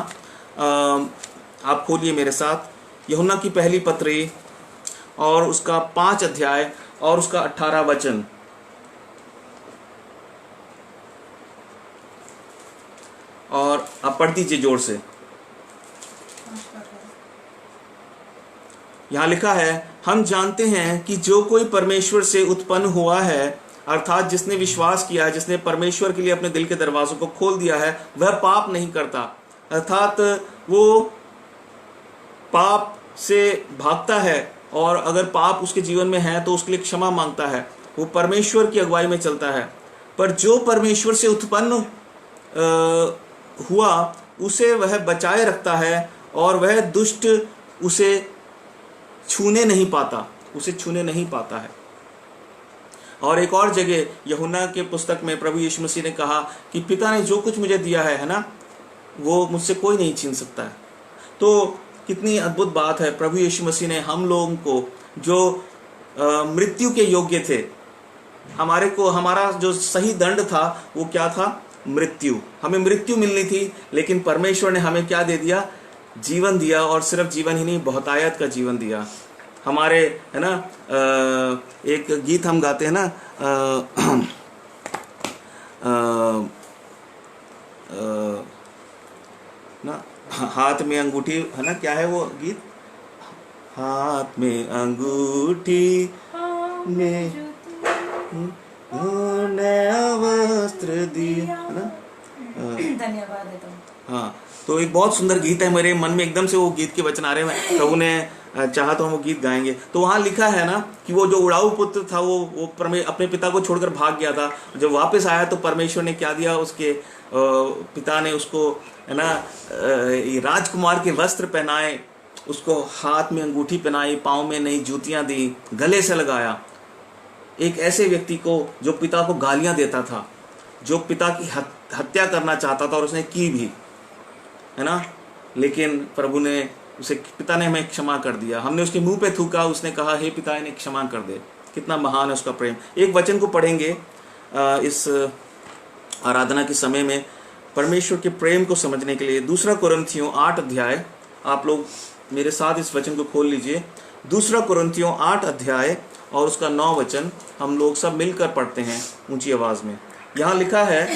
आप खोलिए मेरे साथ, यूहन्ना की पहली पत्री और उसका 5 अध्याय और उसका 18 वचन। और आप पढ़ दीजिए जोर से। यहां लिखा है, हम जानते हैं कि जो कोई परमेश्वर से उत्पन्न हुआ है, अर्थात जिसने विश्वास किया है, जिसने परमेश्वर के लिए अपने दिल के दरवाजों को खोल दिया है, वह पाप नहीं करता। अर्थात वो पाप से भागता है, और अगर पाप उसके जीवन में है तो उसके लिए क्षमा मांगता है। वो परमेश्वर की अगुवाई में चलता है। पर जो परमेश्वर से उत्पन्न हुआ उसे वह बचाए रखता है, और वह दुष्ट उसे छूने नहीं पाता है। और एक और जगह यूहन्ना के पुस्तक में प्रभु यीशु मसीह ने कहा कि पिता ने जो कुछ मुझे दिया है ना, वो मुझसे कोई नहीं छीन सकता है। तो कितनी अद्भुत बात है। प्रभु यीशु मसीह ने हम लोगों को जो मृत्यु के योग्य थे, हमारा जो सही दंड था वो क्या था, मृत्यु। हमें मृत्यु मिलनी थी, लेकिन परमेश्वर ने हमें क्या दे दिया, जीवन दिया। और सिर्फ जीवन ही नहीं, बहुतायत का जीवन दिया। हमारे है ना एक गीत हम गाते हैं ना, हाथ में अंगूठी, है ना, क्या है वो गीत, हाथ में अंगूठी में नया वस्त्र दिया, है ना, धन्यवाद देता हूँ। हाँ, तो एक बहुत सुंदर गीत है, मेरे मन में एकदम से वो गीत के वचन आ रहे हैं, प्रभु ने चाहा तो हम वो गीत गाएंगे। तो वहाँ लिखा है ना कि वो जो उड़ाऊ पुत्र था वो अपने पिता को छोड़कर भाग गया था। जब वापस आया तो परमेश्वर ने क्या दिया, उसके पिता ने उसको है ना राजकुमार के वस्त्र पहनाए, उसको हाथ में अंगूठी पहनाई, पाँव में नई जूतियाँ दी, गले से लगाया। एक ऐसे व्यक्ति को जो पिता को गालियाँ देता था, जो पिता की हत्या करना चाहता था और उसने की भी, है ना, लेकिन प्रभु ने उसे, पिता ने हमें क्षमा कर दिया। हमने उसके मुंह पे थूका, उसने कहा हे पिता इन्हें क्षमा कर दे। कितना महान है उसका प्रेम। एक वचन को पढ़ेंगे इस आराधना के समय में परमेश्वर के प्रेम को समझने के लिए। 2 कुरिन्थियों 8 अध्याय, आप लोग मेरे साथ इस वचन को खोल लीजिए। 2 कुरिन्थियों 8 अध्याय और उसका 9 वचन हम लोग सब मिलकर पढ़ते हैं ऊंची आवाज में। यहाँ लिखा है,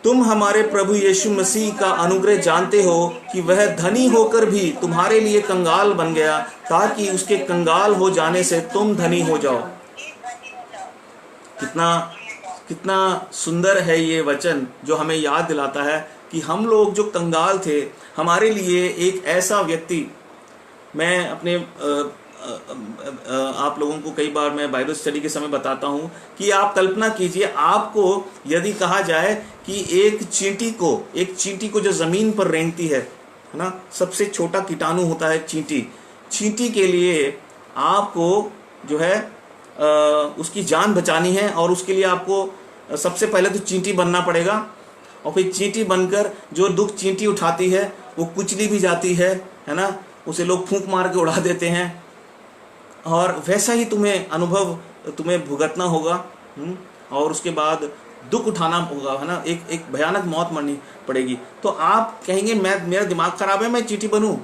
तुम हमारे प्रभु यीशु मसीह का अनुग्रह जानते हो कि वह धनी होकर भी तुम्हारे लिए कंगाल बन गया, ताकि उसके कंगाल हो जाने से तुम धनी हो जाओ। कितना सुंदर है ये वचन, जो हमें याद दिलाता है कि हम लोग जो कंगाल थे, हमारे लिए एक ऐसा व्यक्ति, मैं अपने आप लोगों को कई बार मैं बाइबल स्टडी के समय बताता हूं कि आप कल्पना कीजिए, आपको यदि कहा जाए कि एक चींटी को जो जमीन पर रेंगती है ना, सबसे छोटा कीटाणु होता है चींटी के लिए आपको जो है उसकी जान बचानी है, और उसके लिए आपको सबसे पहले तो चींटी बनना पड़ेगा, और फिर चींटी बनकर जो दुख चींटी उठाती है वो कुचली भी जाती है ना, उसे लोग फूंक मार के उड़ा देते हैं, और वैसा ही तुम्हें भुगतना होगा, और उसके बाद दुख उठाना होगा, है ना, एक भयानक मौत मरनी पड़ेगी। तो आप कहेंगे मेरा दिमाग खराब है, मैं चींटी बनूं,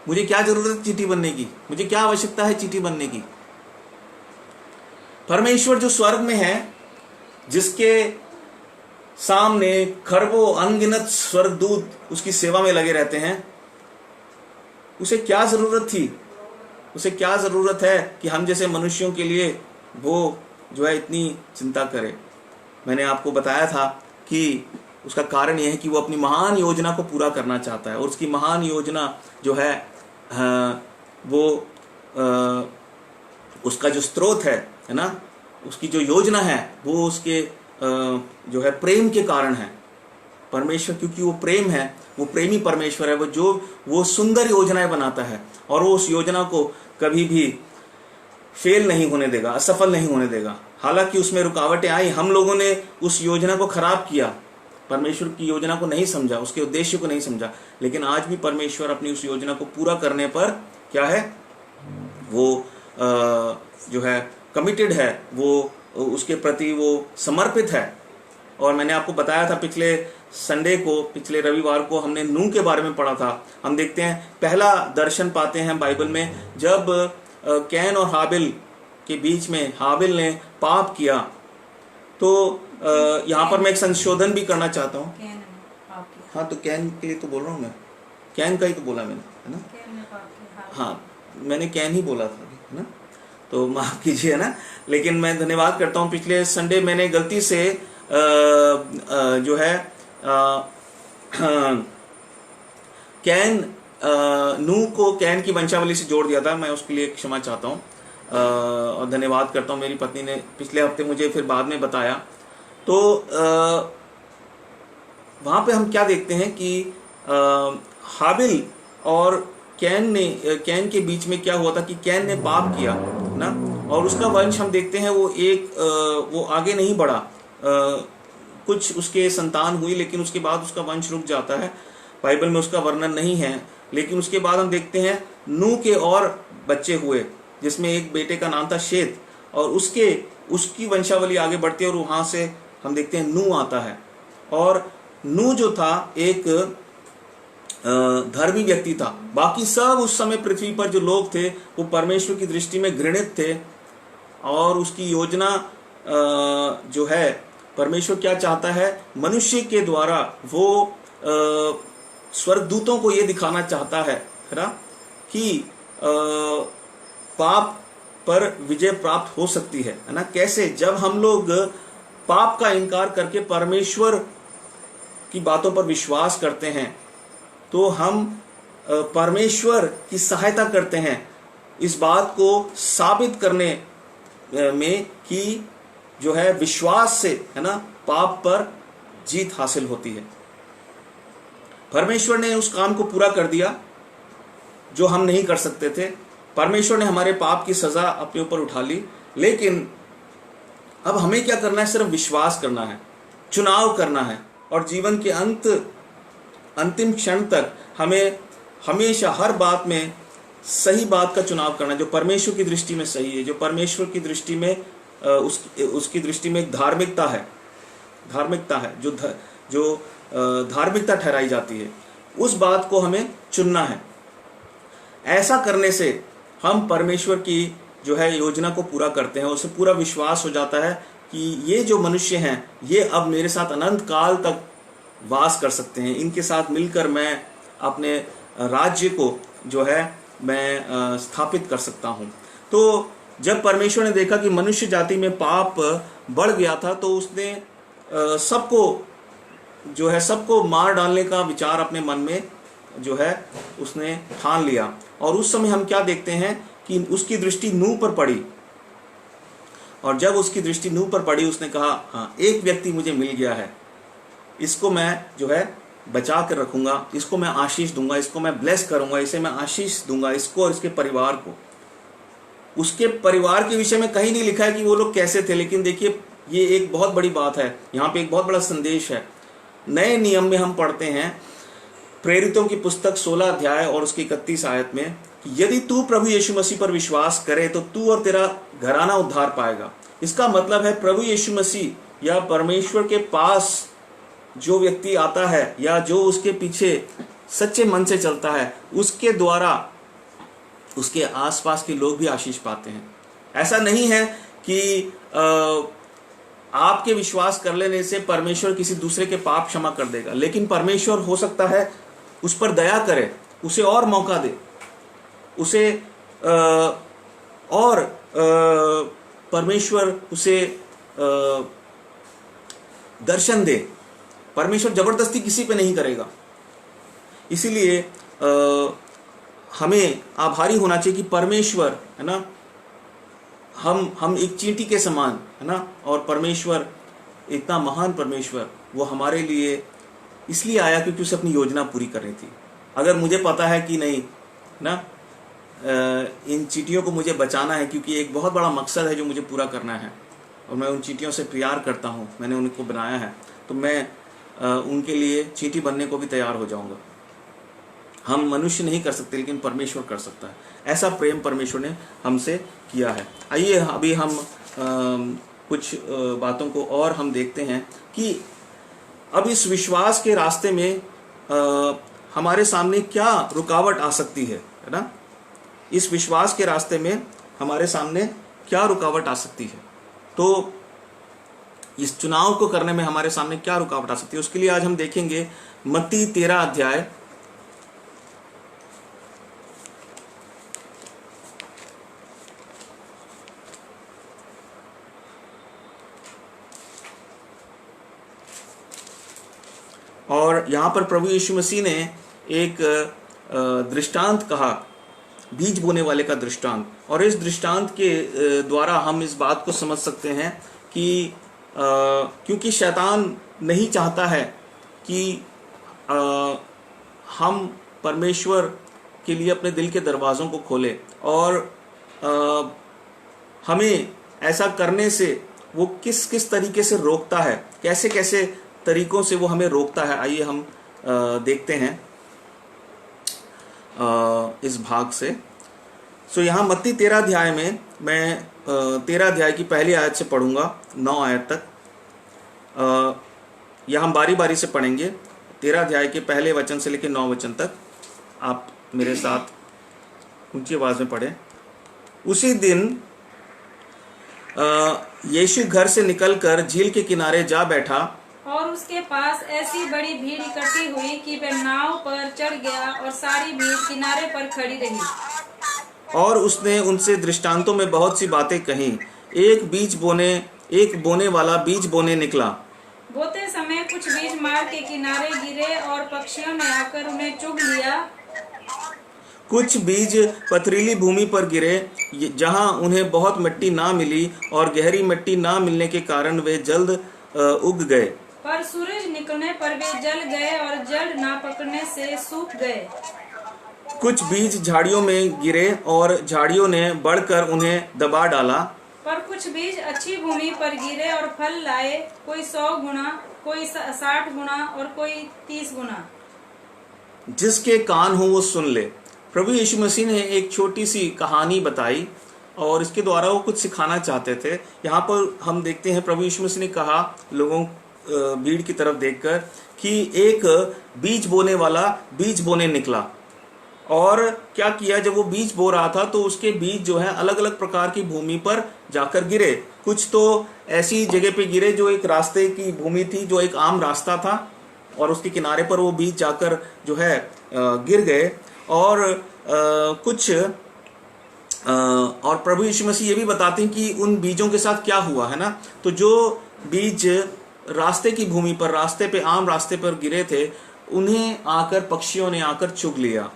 मुझे क्या जरूरत है चींटी बनने की, मुझे क्या आवश्यकता है चींटी बनने की। परमेश्वर जो स्वर्ग में है, जिसके सामने खरबों अनगिनत स्वर्गदूत उसकी सेवा में लगे रहते हैं, उसे क्या जरूरत थी, उसे क्या जरूरत है कि हम जैसे मनुष्यों के लिए वो जो है इतनी चिंता करे। मैंने आपको बताया था कि उसका कारण यह है कि वो अपनी महान योजना को पूरा करना चाहता है, और उसकी महान योजना जो है वो उसका जो स्रोत है ना, उसकी जो योजना है वो उसके जो है प्रेम के कारण है। परमेश्वर, क्योंकि वो प्रेम है, वो प्रेमी परमेश्वर है, वो सुंदर योजनाएं बनाता है, और वो उस योजना को कभी भी फेल नहीं होने देगा, असफल नहीं होने देगा। हालांकि उसमें रुकावटें आई, हम लोगों ने उस योजना को खराब किया, परमेश्वर की योजना को नहीं समझा, उसके उद्देश्य को नहीं समझा, लेकिन आज भी परमेश्वर अपनी उस योजना को पूरा करने पर क्या है, वो जो है कमिटेड है, वो उसके प्रति वो समर्पित है। और मैंने आपको बताया था पिछले रविवार को हमने नूह के बारे में पढ़ा था। हम देखते हैं पहला दर्शन पाते हैं बाइबल में, जब कैन और हाबिल के बीच में हाबिल ने पाप किया। तो यहाँ पर मैं एक संशोधन भी करना चाहता हूँ। हाँ, तो कैन के लिए तो बोल रहा हूँ मैं, कैन का ही तो बोला मैंने, है ना, हाँ मैंने कैन ही बोला था, है ना, तो माफ कीजिए ना। लेकिन मैं धन्यवाद करता हूँ, पिछले संडे मैंने गलती से जो है कैन नूह को कैन की वंशावली से जोड़ दिया था। मैं उसके लिए क्षमा चाहता हूँ और धन्यवाद करता हूँ। मेरी पत्नी ने पिछले हफ्ते मुझे फिर बाद में बताया। तो वहाँ पे हम क्या देखते हैं कि हाबिल और कैन के बीच में क्या हुआ था कि कैन ने पाप किया ना, और उसका वंश हम देखते हैं वो आगे नहीं बढ़ा। कुछ उसके संतान हुई, लेकिन उसके बाद उसका वंश रुक जाता है। बाइबल में उसका वर्णन नहीं है। लेकिन उसके बाद हम देखते हैं नूह के और बच्चे हुए, जिसमें एक बेटे का नाम था शेत, और उसकी वंशावली आगे बढ़ती है, और वहां से हम देखते हैं नूह आता है। और नूह जो था एक धर्मी व्यक्ति था। बाकी सब उस समय पृथ्वी पर जो लोग थे वो परमेश्वर की दृष्टि में घृणित थे। और उसकी योजना जो है, परमेश्वर क्या चाहता है, मनुष्य के द्वारा वो स्वर्गदूतों को ये दिखाना चाहता है ना, कि पाप पर विजय प्राप्त हो सकती है ना। कैसे? जब हम लोग पाप का इनकार करके परमेश्वर की बातों पर विश्वास करते हैं तो हम परमेश्वर की सहायता करते हैं इस बात को साबित करने में कि जो है विश्वास से, है ना, पाप पर जीत हासिल होती है। परमेश्वर ने उस काम को पूरा कर दिया जो हम नहीं कर सकते थे। परमेश्वर ने हमारे पाप की सजा अपने ऊपर उठा ली, लेकिन अब हमें क्या करना है? सिर्फ विश्वास करना है, चुनाव करना है, और जीवन के अंतिम क्षण तक हमें हमेशा हर बात में सही बात का चुनाव करना है, जो परमेश्वर की दृष्टि में सही है, जो परमेश्वर की दृष्टि में उसकी दृष्टि में एक धार्मिकता है, जो धार्मिकता ठहराई जाती है, उस बात को हमें चुनना है। ऐसा करने से हम परमेश्वर की जो है योजना को पूरा करते हैं। उसे पूरा विश्वास हो जाता है कि ये जो मनुष्य हैं ये अब मेरे साथ अनंत काल तक वास कर सकते हैं, इनके साथ मिलकर मैं अपने राज्य को जो है मैं स्थापित कर सकता हूँ। तो जब परमेश्वर ने देखा कि मनुष्य जाति में पाप बढ़ गया था तो उसने सबको मार डालने का विचार अपने मन में जो है उसने ठान लिया। और उस समय हम क्या देखते हैं कि उसकी दृष्टि नूह पर पड़ी, और जब उसकी दृष्टि नूह पर पड़ी उसने कहा, हाँ, एक व्यक्ति मुझे मिल गया है, इसको मैं जो है बचा कर रखूंगा, इसको मैं आशीष दूंगा, इसको मैं ब्लेस करूंगा, इसे मैं आशीष दूंगा, इसको और इसके परिवार को। उसके परिवार के विषय में कहीं नहीं लिखा है कि वो लोग कैसे थे, लेकिन देखिए ये एक बहुत बड़ी बात है, यहाँ पे एक बहुत बड़ा संदेश है। नए नियम में हम पढ़ते हैं प्रेरितों की पुस्तक 16 अध्याय और उसकी 31 आयत में, यदि तू प्रभु यीशु मसीह पर विश्वास करे तो तू और तेरा घराना उद्धार पाएगा। इसका मतलब है प्रभु यीशु मसीह या परमेश्वर के पास जो व्यक्ति आता है या जो उसके पीछे सच्चे मन से चलता है, उसके द्वारा उसके आसपास के लोग भी आशीष पाते हैं। ऐसा नहीं है कि आपके विश्वास कर लेने से परमेश्वर किसी दूसरे के पाप क्षमा कर देगा, लेकिन परमेश्वर हो सकता है उस पर दया करे, उसे और मौका दे, उसे परमेश्वर उसे दर्शन दे। परमेश्वर जबरदस्ती किसी पे नहीं करेगा। इसीलिए हमें आभारी होना चाहिए कि परमेश्वर, है ना, हम एक चींटी के समान, है ना, और परमेश्वर इतना महान परमेश्वर वो हमारे लिए इसलिए आया क्योंकि उसे अपनी योजना पूरी करनी थी। अगर मुझे पता है कि नहीं ना इन चींटियों को मुझे बचाना है क्योंकि एक बहुत बड़ा मकसद है जो मुझे पूरा करना है, और मैं उन चींटियों से प्यार करता हूँ, मैंने उनको बनाया है, तो मैं उनके लिए चींटी बनने को भी तैयार हो जाऊंगा। हम मनुष्य नहीं कर सकते लेकिन परमेश्वर कर सकता है। ऐसा प्रेम परमेश्वर ने हमसे किया है। आइए अभी हम कुछ बातों को और हम देखते हैं कि अब इस विश्वास के रास्ते में हमारे सामने क्या रुकावट आ सकती है ना। इस विश्वास के रास्ते में हमारे सामने क्या रुकावट आ सकती है, तो इस चुनाव को करने में हमारे सामने क्या रुकावट आ सकती है, उसके लिए आज हम देखेंगे मत्ती 13 अध्याय और यहाँ पर प्रभु यीशु मसीह ने एक दृष्टांत कहा, बीज बोने वाले का दृष्टांत। और इस दृष्टांत के द्वारा हम इस बात को समझ सकते हैं कि क्योंकि शैतान नहीं चाहता है कि हम परमेश्वर के लिए अपने दिल के दरवाज़ों को खोलें, और हमें ऐसा करने से वो किस किस तरीके से रोकता है, कैसे कैसे तरीकों से वो हमें रोकता है। आइए हम देखते हैं इस भाग से। सो यहाँ मत्ती 13 अध्याय में मैं 13 अध्याय की पहली आयत से पढ़ूंगा 9 आयत तक। यह हम बारी बारी से पढ़ेंगे। 13 अध्याय के पहले वचन से लेकर 9 वचन तक आप मेरे साथ ऊंची आवाज में पढ़ें। उसी दिन यीशु घर से निकलकर झील के किनारे जा बैठा, और उसके पास ऐसी बड़ी भीड़ इकट्ठी हुई कि वह नाव पर चढ़ गया और सारी भीड़ किनारे पर खड़ी रही। और उसने उनसे दृष्टांतों में बहुत सी बातें कहीं। एक बोने वाला बीज बोने निकला। बोते समय कुछ बीज मार्ग के किनारे गिरे और पक्षियों ने आकर उन्हें चुग लिया। कुछ बीज पथरीली भूमि पर गिरे, जहां उन्हें बहुत मिट्टी ना मिली, और गहरी मिट्टी ना मिलने के कारण वे जल्द उग गए। पर सूरज निकलने पर वे जल गए और जड़ ना पकड़ने से सूख गए। कुछ बीज झाड़ियों में गिरे और झाड़ियों ने बढ़कर उन्हें दबा डाला। पर कुछ बीज अच्छी भूमि पर गिरे और फल लाए, कोई 100 गुना, कोई 60 गुना और कोई 30 गुना। जिसके कान हो वो सुन ले। प्रभु यीशु मसीह ने एक छोटी सी कहानी बताई और इसके द्वारा वो कुछ सिखाना चाहते थे। यहाँ पर हम देखते हैं प्रभु यीशु मसीह ने कहा लोगों भीड़ की तरफ देखकर कि एक बीज बोने वाला बीज बोने निकला, और क्या किया, जब वो बीज बो रहा था तो उसके बीज जो है अलग अलग प्रकार की भूमि पर जाकर गिरे। कुछ तो ऐसी जगह पे गिरे जो एक रास्ते की भूमि थी, जो एक आम रास्ता था, और उसके किनारे पर वो बीज जाकर जो है गिर गए। और कुछ और प्रभु यीशु मसीह ये भी बताते हैं कि उन बीजों के साथ क्या हुआ है ना। तो जो बीज रास्ते की भूमि पर, रास्ते पे, आम रास्ते पर गिरे थे, उन्हें आकर पक्षियों ने आकर चुग लिया।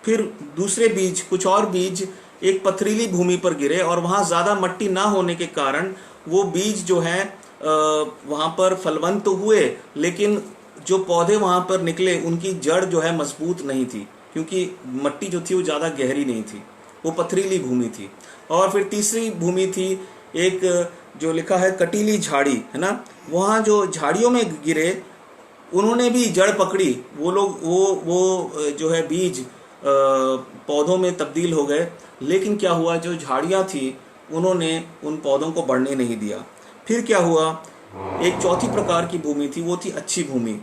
फिर दूसरे बीज, कुछ और बीज एक पथरीली भूमि पर गिरे और वहां ज्यादा मिट्टी ना होने के कारण वो बीज जो है वहां पर फलवंत तो हुए, लेकिन जो पौधे वहां पर निकले उनकी जड़ जो है मजबूत नहीं थी, क्योंकि मिट्टी जो थी वो ज्यादा गहरी नहीं थी, वो पथरीली भूमि थी। और फिर तीसरी भूमि थी एक जो लिखा है कटीली झाड़ी, है ना। वहां जो झाड़ियों में गिरे उन्होंने भी जड़ पकड़ी, वो लोग वो जो है बीज पौधों में तब्दील हो गए, लेकिन क्या हुआ, जो झाड़ियां थी उन्होंने उन पौधों को बढ़ने नहीं दिया। फिर क्या हुआ, एक चौथी प्रकार की भूमि थी, वो थी अच्छी भूमि।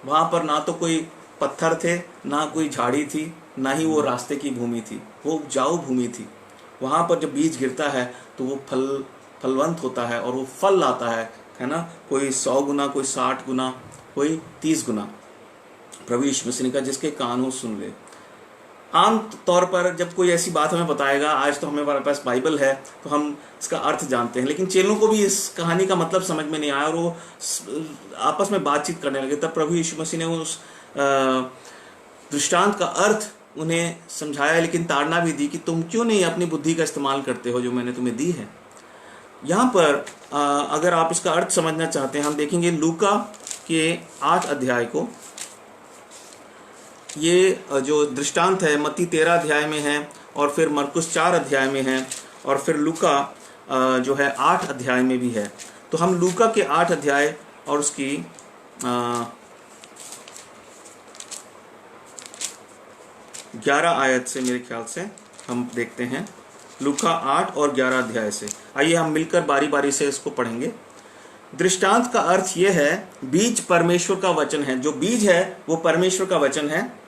वहां पर ना तो कोई पत्थर थे, ना कोई झाड़ी थी, ना ही वो रास्ते की भूमि थी, वो उपजाऊ भूमि थी। वहां पर जब बीज गिरता है तो वो फलवंत होता है और वो फल लाता है ना। कोई 100 गुना, कोई 60 गुना, कोई 30 गुना। प्रभु यीशु मसीह ने कहा जिसके कान हो सुन ले। आम तौर पर जब कोई ऐसी बात हमें बताएगा, आज तो हमारे पास बाइबल है तो हम इसका अर्थ जानते हैं, लेकिन चेलों को भी इस कहानी का मतलब समझ में नहीं आया और वो आपस में बातचीत करने लगे। तब प्रभु यीशु मसीह ने उस दृष्टांत का अर्थ उन्हें समझाया, लेकिन ताड़ना भी दी कि तुम क्यों नहीं अपनी बुद्धि का इस्तेमाल करते हो जो मैंने तुम्हें दी है। यहाँ पर अगर आप इसका अर्थ समझना चाहते हैं, हम देखेंगे लूका के 8 अध्याय को। ये जो दृष्टांत है मत्ती 13 अध्याय में है, और फिर मरकुस 4 अध्याय में है, और फिर लूका जो है 8 अध्याय में भी है। तो हम लूका के 8 अध्याय और उसकी 11 आयत से मेरे ख्याल से हम देखते हैं। लूका 8 और 11 अध्याय से आइए हम मिलकर बारी बारी से इसको पढ़ेंगे। दृष्टांत का अर्थ यह है, बीज परमेश्वर का वचन है। जो बीज है वो परमेश्वर का वचन है।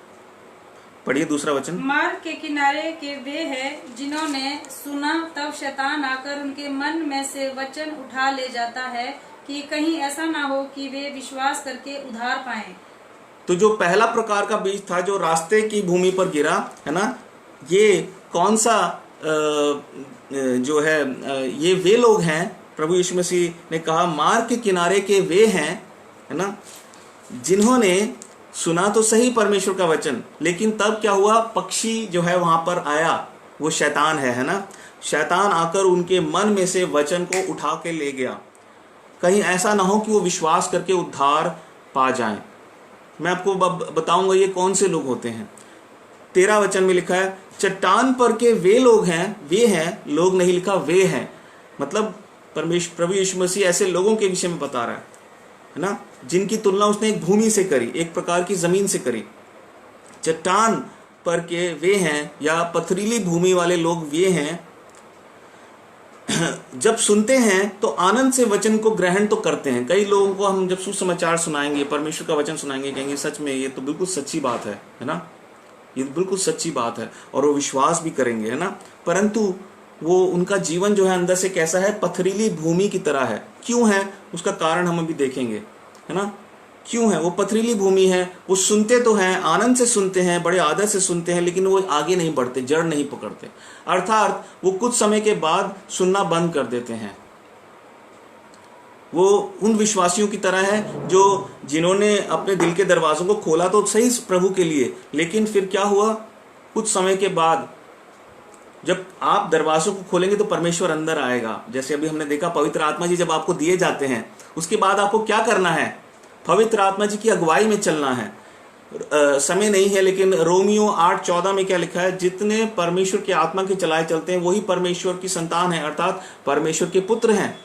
पढ़िए दूसरा वचन। मार्ग के किनारे के वे हैं जिन्होंने सुना, तब शैतान आकर उनके मन में से वचन उठा ले जाता है कि कहीं ऐसा ना हो कि वे विश्वास करके उद्धार पाएं। तो जो पहला प्रकार का बीज था जो रास्ते की भूमि पर गिरा, है ना, ये कौन सा जो है ये वे लोग हैं। प्रभु यीशु मसीह ने कहा मार्ग के किनारे के वे हैं, है ना, जिन्होंने सुना तो सही परमेश्वर का वचन, लेकिन तब क्या हुआ, पक्षी जो है वहां पर आया, वो शैतान है ना। शैतान आकर उनके मन में से वचन को उठा के ले गया। कहीं ऐसा ना हो कि वो विश्वास करके उद्धार पा जाएं। मैं आपको बताऊंगा ये कौन से लोग होते हैं। 13 वचन में लिखा है चट्टान पर के वे लोग हैं, वे हैं, लोग नहीं लिखा, वे हैं। मतलब प्रभु यीशु मसीह ऐसे लोगों के विषय में बता रहा है ना, जिनकी तुलना उसने एक भूमि से करी, एक प्रकार की जमीन से करी। चट्टान पर के वे हैं या पथरीली भूमि वाले लोग वे हैं, जब सुनते हैं तो आनंद से वचन को ग्रहण तो करते हैं। कई लोगों को हम जब सुसमाचार सुनाएंगे, परमेश्वर का वचन सुनाएंगे, कहेंगे सच में ये तो बिल्कुल सच्ची बात है ना, ये बिल्कुल सच्ची बात है, और वो विश्वास भी करेंगे, है ना। परंतु वो उनका जीवन जो है अंदर से कैसा है, पथरीली भूमि की तरह है। क्यों है, उसका कारण हम अभी देखेंगे, है ना। क्यों है वो पथरीली भूमि है, वो सुनते तो हैं, आनंद से सुनते हैं, बड़े आदर से सुनते हैं, लेकिन वो आगे नहीं बढ़ते, जड़ नहीं पकड़ते, अर्थात वो कुछ समय के बाद सुनना बंद कर देते हैं। वो उन विश्वासियों की तरह है जो जिन्होंने अपने दिल के दरवाजों को खोला तो सही प्रभु के लिए, लेकिन फिर क्या हुआ, कुछ समय के बाद जब आप दरवाजों को खोलेंगे तो परमेश्वर अंदर आएगा। जैसे अभी हमने देखा, पवित्र आत्मा जी जब आपको दिए जाते हैं उसके बाद आपको क्या करना है, पवित्र आत्मा जी की अगुवाई में चलना है। समय नहीं है, लेकिन रोमियो 8:14 में क्या लिखा है, जितने परमेश्वर के आत्मा के चलाए चलते हैं वही परमेश्वर की संतान है, अर्थात परमेश्वर के पुत्र हैं।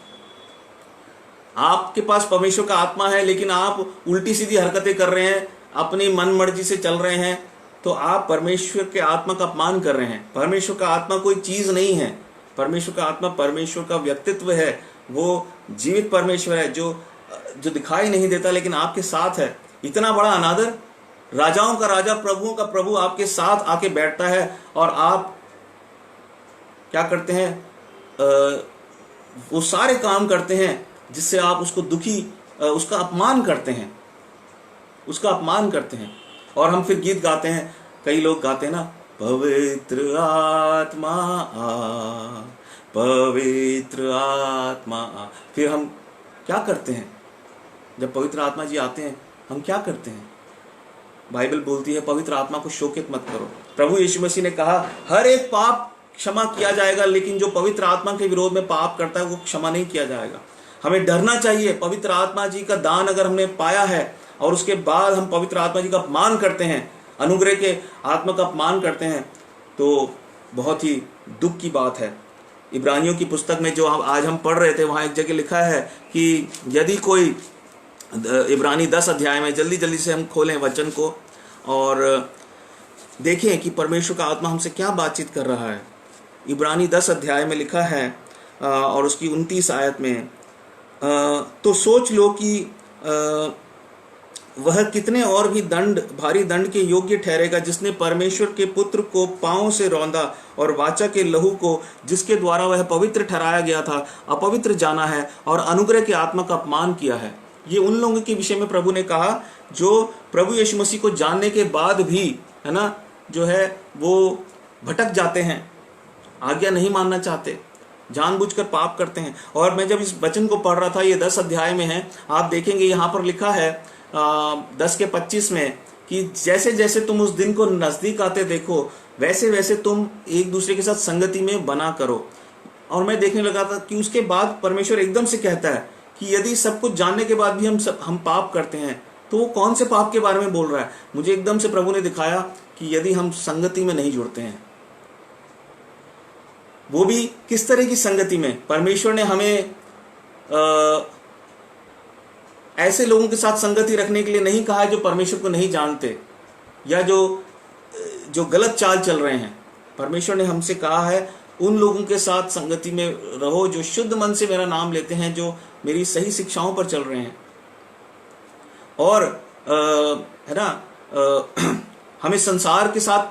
आपके पास परमेश्वर का आत्मा है लेकिन आप उल्टी सीधी हरकतें कर रहे हैं, अपनी मन मर्जी से चल रहे हैं, तो आप परमेश्वर के आत्मा का अपमान कर रहे हैं। परमेश्वर का आत्मा कोई चीज नहीं है, परमेश्वर का आत्मा परमेश्वर का व्यक्तित्व है। वो जीवित परमेश्वर है जो दिखाई नहीं देता लेकिन आपके साथ है। इतना बड़ा अनादर, राजाओं का राजा, प्रभुओं का प्रभु आपके साथ आके बैठता है और आप क्या करते हैं, वो सारे काम करते हैं जिससे आप उसको दुखी, उसका अपमान करते हैं, उसका अपमान करते हैं। और हम फिर गीत गाते हैं, कई लोग गाते हैं ना, पवित्र आत्मा आ, पवित्र आत्मा आ। फिर हम क्या करते हैं, जब पवित्र आत्मा जी आते हैं हम क्या करते हैं? बाइबल बोलती है पवित्र आत्मा को शोकित मत करो। प्रभु यीशु मसीह ने कहा हर एक पाप क्षमा किया जाएगा, लेकिन जो पवित्र आत्मा के विरोध में पाप करता है वो क्षमा नहीं किया जाएगा। हमें डरना चाहिए। पवित्र आत्मा जी का दान अगर हमने पाया है और उसके बाद हम पवित्र आत्मा जी का अपमान करते हैं, अनुग्रह के आत्मा का अपमान करते हैं, तो बहुत ही दुख की बात है। इब्रानियों की पुस्तक में जो आज हम पढ़ रहे थे, वहां एक जगह लिखा है कि यदि कोई, इब्रानी 10 अध्याय में, जल्दी से हम खोलें वचन को और देखें कि परमेश्वर का आत्मा हमसे क्या बातचीत कर रहा है। इब्रानी 10 अध्याय में लिखा है और उसकी 29 आयत में, तो सोच लो कि वह कितने और भी भारी दंड के योग्य ठहरेगा, जिसने परमेश्वर के पुत्र को पांव से रौंदा और वाचा के लहू को, जिसके द्वारा वह पवित्र ठहराया गया था, अपवित्र जाना है और अनुग्रह के आत्मा का अपमान किया है। ये उन लोगों के विषय में प्रभु ने कहा जो प्रभु यीशु मसीह को जानने के बाद भी, है ना, जो है वो भटक जाते हैं, आज्ञा नहीं मानना चाहते, जानबूझकर पाप करते हैं। और मैं जब इस वचन को पढ़ रहा था, ये 10 अध्याय में है, आप देखेंगे यहाँ पर लिखा है 10 के 25 में कि जैसे जैसे तुम उस दिन को नजदीक आते देखो, वैसे वैसे तुम एक दूसरे के साथ संगति में बना करो। और मैं देखने लगा था कि उसके बाद परमेश्वर एकदम से कहता है कि यदि सब कुछ जानने के बाद भी हम पाप करते हैं, तो वो कौन से पाप के बारे में बोल रहा है? मुझे एकदम से प्रभु ने दिखाया कि यदि हम संगति में नहीं जुड़ते हैं, वो भी किस तरह की संगति में। परमेश्वर ने हमें ऐसे लोगों के साथ संगति रखने के लिए नहीं कहा है जो परमेश्वर को नहीं जानते या जो गलत चाल चल रहे हैं। परमेश्वर ने हमसे कहा है उन लोगों के साथ संगति में रहो जो शुद्ध मन से मेरा नाम लेते हैं, जो मेरी सही शिक्षाओं पर चल रहे हैं। और है ना, हमें संसार के साथ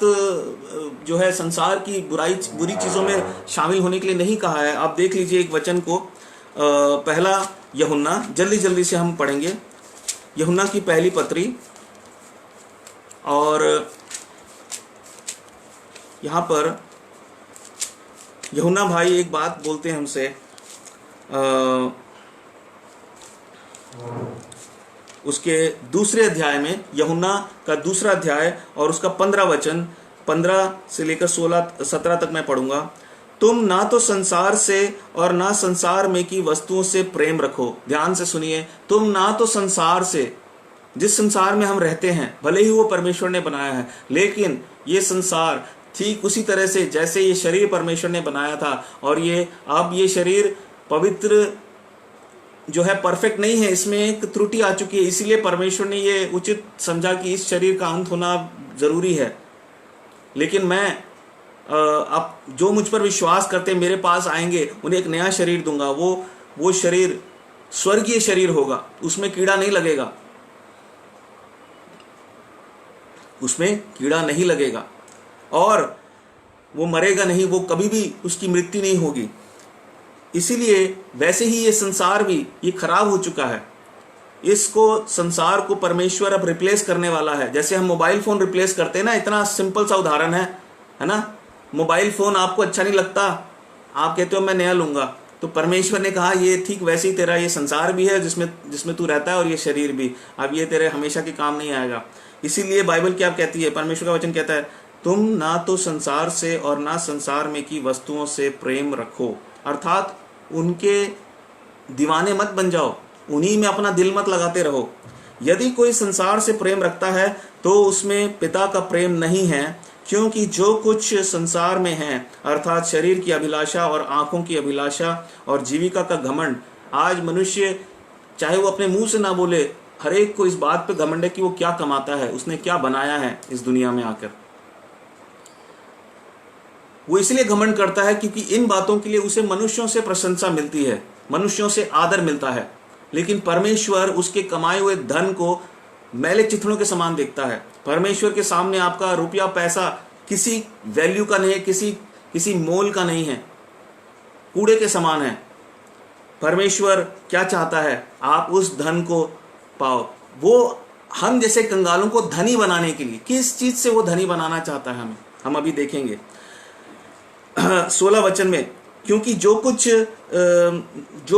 जो है, संसार की बुरी चीजों में शामिल होने के लिए नहीं कहा है। आप देख लीजिए एक वचन को, पहला यूहन्ना, जल्दी से हम पढ़ेंगे यूहन्ना की पहली पत्री। और यहाँ पर यूहन्ना भाई एक बात बोलते हैं हमसे, उसके दूसरे अध्याय में, यूहन्ना का दूसरा अध्याय और उसका 15 वचन, 15 से लेकर 17 तक मैं पढ़ूंगा। तुम ना तो संसार से और ना संसार में की वस्तुओं से प्रेम रखो। ध्यान से सुनिए, तुम ना तो संसार से, जिस संसार में हम रहते हैं, भले ही वो परमेश्वर ने बनाया है, लेकिन ये संसार ठीक उसी तरह से जैसे ये शरीर परमेश्वर ने बनाया था, और अब ये शरीर पवित्र जो है परफेक्ट नहीं है, इसमें एक त्रुटि आ चुकी है। इसीलिए परमेश्वर ने ये उचित समझा कि इस शरीर का अंत होना जरूरी है। लेकिन मैं अब जो मुझ पर विश्वास करते मेरे पास आएंगे, उन्हें एक नया शरीर दूंगा। वो शरीर स्वर्गीय शरीर होगा, उसमें कीड़ा नहीं लगेगा, उसमें कीड़ा नहीं लगेगा, और वो मरेगा नहीं, वो कभी भी उसकी मृत्यु नहीं होगी। इसीलिए वैसे ही ये संसार भी ये खराब हो चुका है, इसको, संसार को परमेश्वर अब रिप्लेस करने वाला है। जैसे हम मोबाइल फोन रिप्लेस करते हैं ना, इतना सिंपल सा उदाहरण है ना। मोबाइल फोन आपको अच्छा नहीं लगता, आप कहते हो मैं नया लूंगा, तो परमेश्वर ने कहा ये ठीक वैसे ही तेरा ये संसार भी है जिसमें तू रहता है और ये शरीर भी, अब ये तेरे हमेशा के काम नहीं आएगा। इसीलिए बाइबल क्या कहती है, परमेश्वर का वचन कहता है तुम ना तो संसार से और ना संसार में की वस्तुओं से प्रेम रखो, अर्थात उनके दीवाने मत बन जाओ, उन्हीं में अपना दिल मत लगाते रहो। यदि कोई संसार से प्रेम रखता है तो उसमें पिता का प्रेम नहीं है, क्योंकि जो कुछ संसार में है अर्थात शरीर की अभिलाषा और आंखों की अभिलाषा और जीविका का घमंड, आज मनुष्य चाहे वो अपने मुंह से ना बोले, हर एक को इस बात पे घमंड है कि वो क्या कमाता है, उसने क्या बनाया है इस दुनिया में आकर। वो इसलिए घमंड करता है क्योंकि इन बातों के लिए उसे मनुष्यों से प्रशंसा मिलती है, मनुष्यों से आदर मिलता है। लेकिन परमेश्वर उसके कमाए हुए धन को मैले चिथड़ों के समान देखता है। परमेश्वर के सामने आपका रुपया पैसा किसी वैल्यू का नहीं है, किसी मोल का नहीं है, कूड़े के समान है। परमेश्वर क्या चाहता है, आप उस धन को पाओ। वो हम जैसे कंगालों को धनी बनाने के लिए, किस चीज से वो धनी बनाना चाहता है हमें, हम अभी देखेंगे 16 वचन में, क्योंकि जो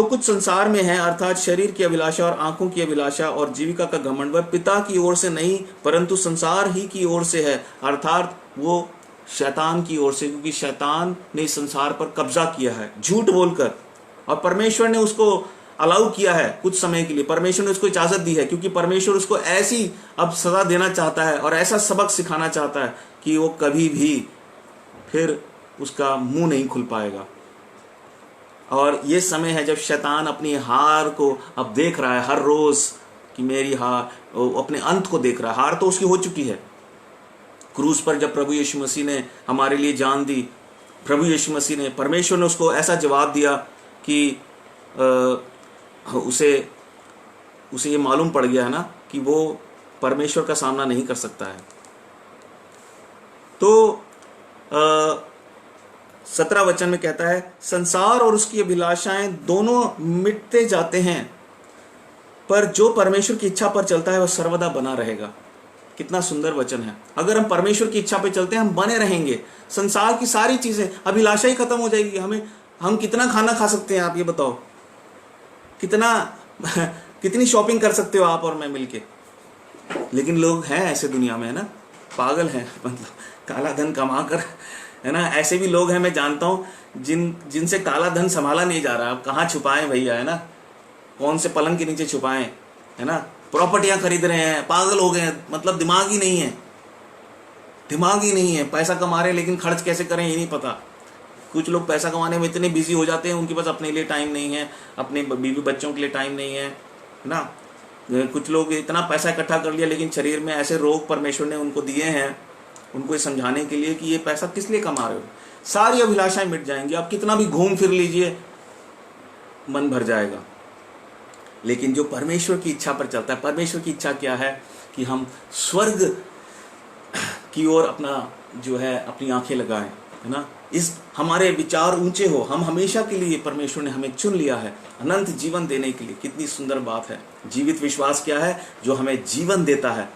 कुछ संसार में है अर्थात शरीर की अभिलाषा और आंखों की अभिलाषा और जीविका का घमंड, वह पिता की ओर से नहीं परंतु संसार ही की ओर से है, अर्थात वो शैतान की ओर से, क्योंकि शैतान ने इस संसार पर कब्जा किया है झूठ बोलकर, और परमेश्वर ने उसको अलाउ किया है कुछ समय के लिए, परमेश्वर ने उसको इजाजत दी है, क्योंकि परमेश्वर उसको ऐसी अब सजा देना चाहता है और ऐसा सबक सिखाना चाहता है कि वो कभी भी फिर उसका मुंह नहीं खुल पाएगा। और ये समय है जब शैतान अपनी हार को अब देख रहा है हर रोज कि मेरी हार, अपने अंत को देख रहा है। हार तो उसकी हो चुकी है क्रूस पर, जब प्रभु यीशु मसीह ने हमारे लिए जान दी, प्रभु यीशु मसीह ने, परमेश्वर ने उसको ऐसा जवाब दिया कि उसे ये मालूम पड़ गया है ना कि वो परमेश्वर का सामना नहीं कर सकता है। तो 17 वचन में कहता है संसार और उसकी अभिलाषाएं दोनों मिटते जाते हैं, पर जो परमेश्वर की इच्छा पर चलता है वह सर्वदा बना रहेगा। कितना सुंदर वचन है। अगर हम परमेश्वर की इच्छा पे चलते हैं हम बने रहेंगे। संसार की सारी चीजें, अभिलाषा ही खत्म हो जाएगी। हम कितना खाना खा सकते हैं आप ये बताओ, कितनी शॉपिंग कर सकते हो आप और मैं मिलके। लेकिन लोग हैं ऐसे दुनिया में, है ना, पागल हैं, मतलब काला धन कमा कर, है ना। ऐसे भी लोग हैं, मैं जानता हूं जिनसे काला धन संभाला नहीं जा रहा। अब कहाँ छुपाएं भैया, है ना, कौन से पलंग के नीचे छुपाएं, है ना। प्रॉपर्टियां खरीद रहे हैं, पागल हो गए हैं, मतलब दिमाग ही नहीं है। पैसा कमा रहे हैं लेकिन खर्च कैसे करें ये नहीं पता। कुछ लोग पैसा कमाने में इतने बिजी हो जाते हैं उनके पास अपने लिए टाइम नहीं है, अपने बीवी बच्चों के लिए टाइम नहीं है ना। कुछ लोग इतना पैसा इकट्ठा कर लिया लेकिन शरीर में ऐसे रोग परमेश्वर ने उनको दिए हैं, उनको ये समझाने के लिए कि ये पैसा किस लिए कमा रहे हो। सारी अभिलाषाएं मिट जाएंगी, आप कितना भी घूम फिर लीजिए मन भर जाएगा। लेकिन जो परमेश्वर की इच्छा पर चलता है, परमेश्वर की इच्छा क्या है कि हम स्वर्ग की ओर अपनी आंखें लगाएं, है ना। इस हमारे विचार ऊंचे हो, हम हमेशा के लिए, परमेश्वर ने हमें चुन लिया है अनंत जीवन देने के लिए। कितनी सुंदर बात है। जीवित विश्वास क्या है? जो हमें जीवन देता है,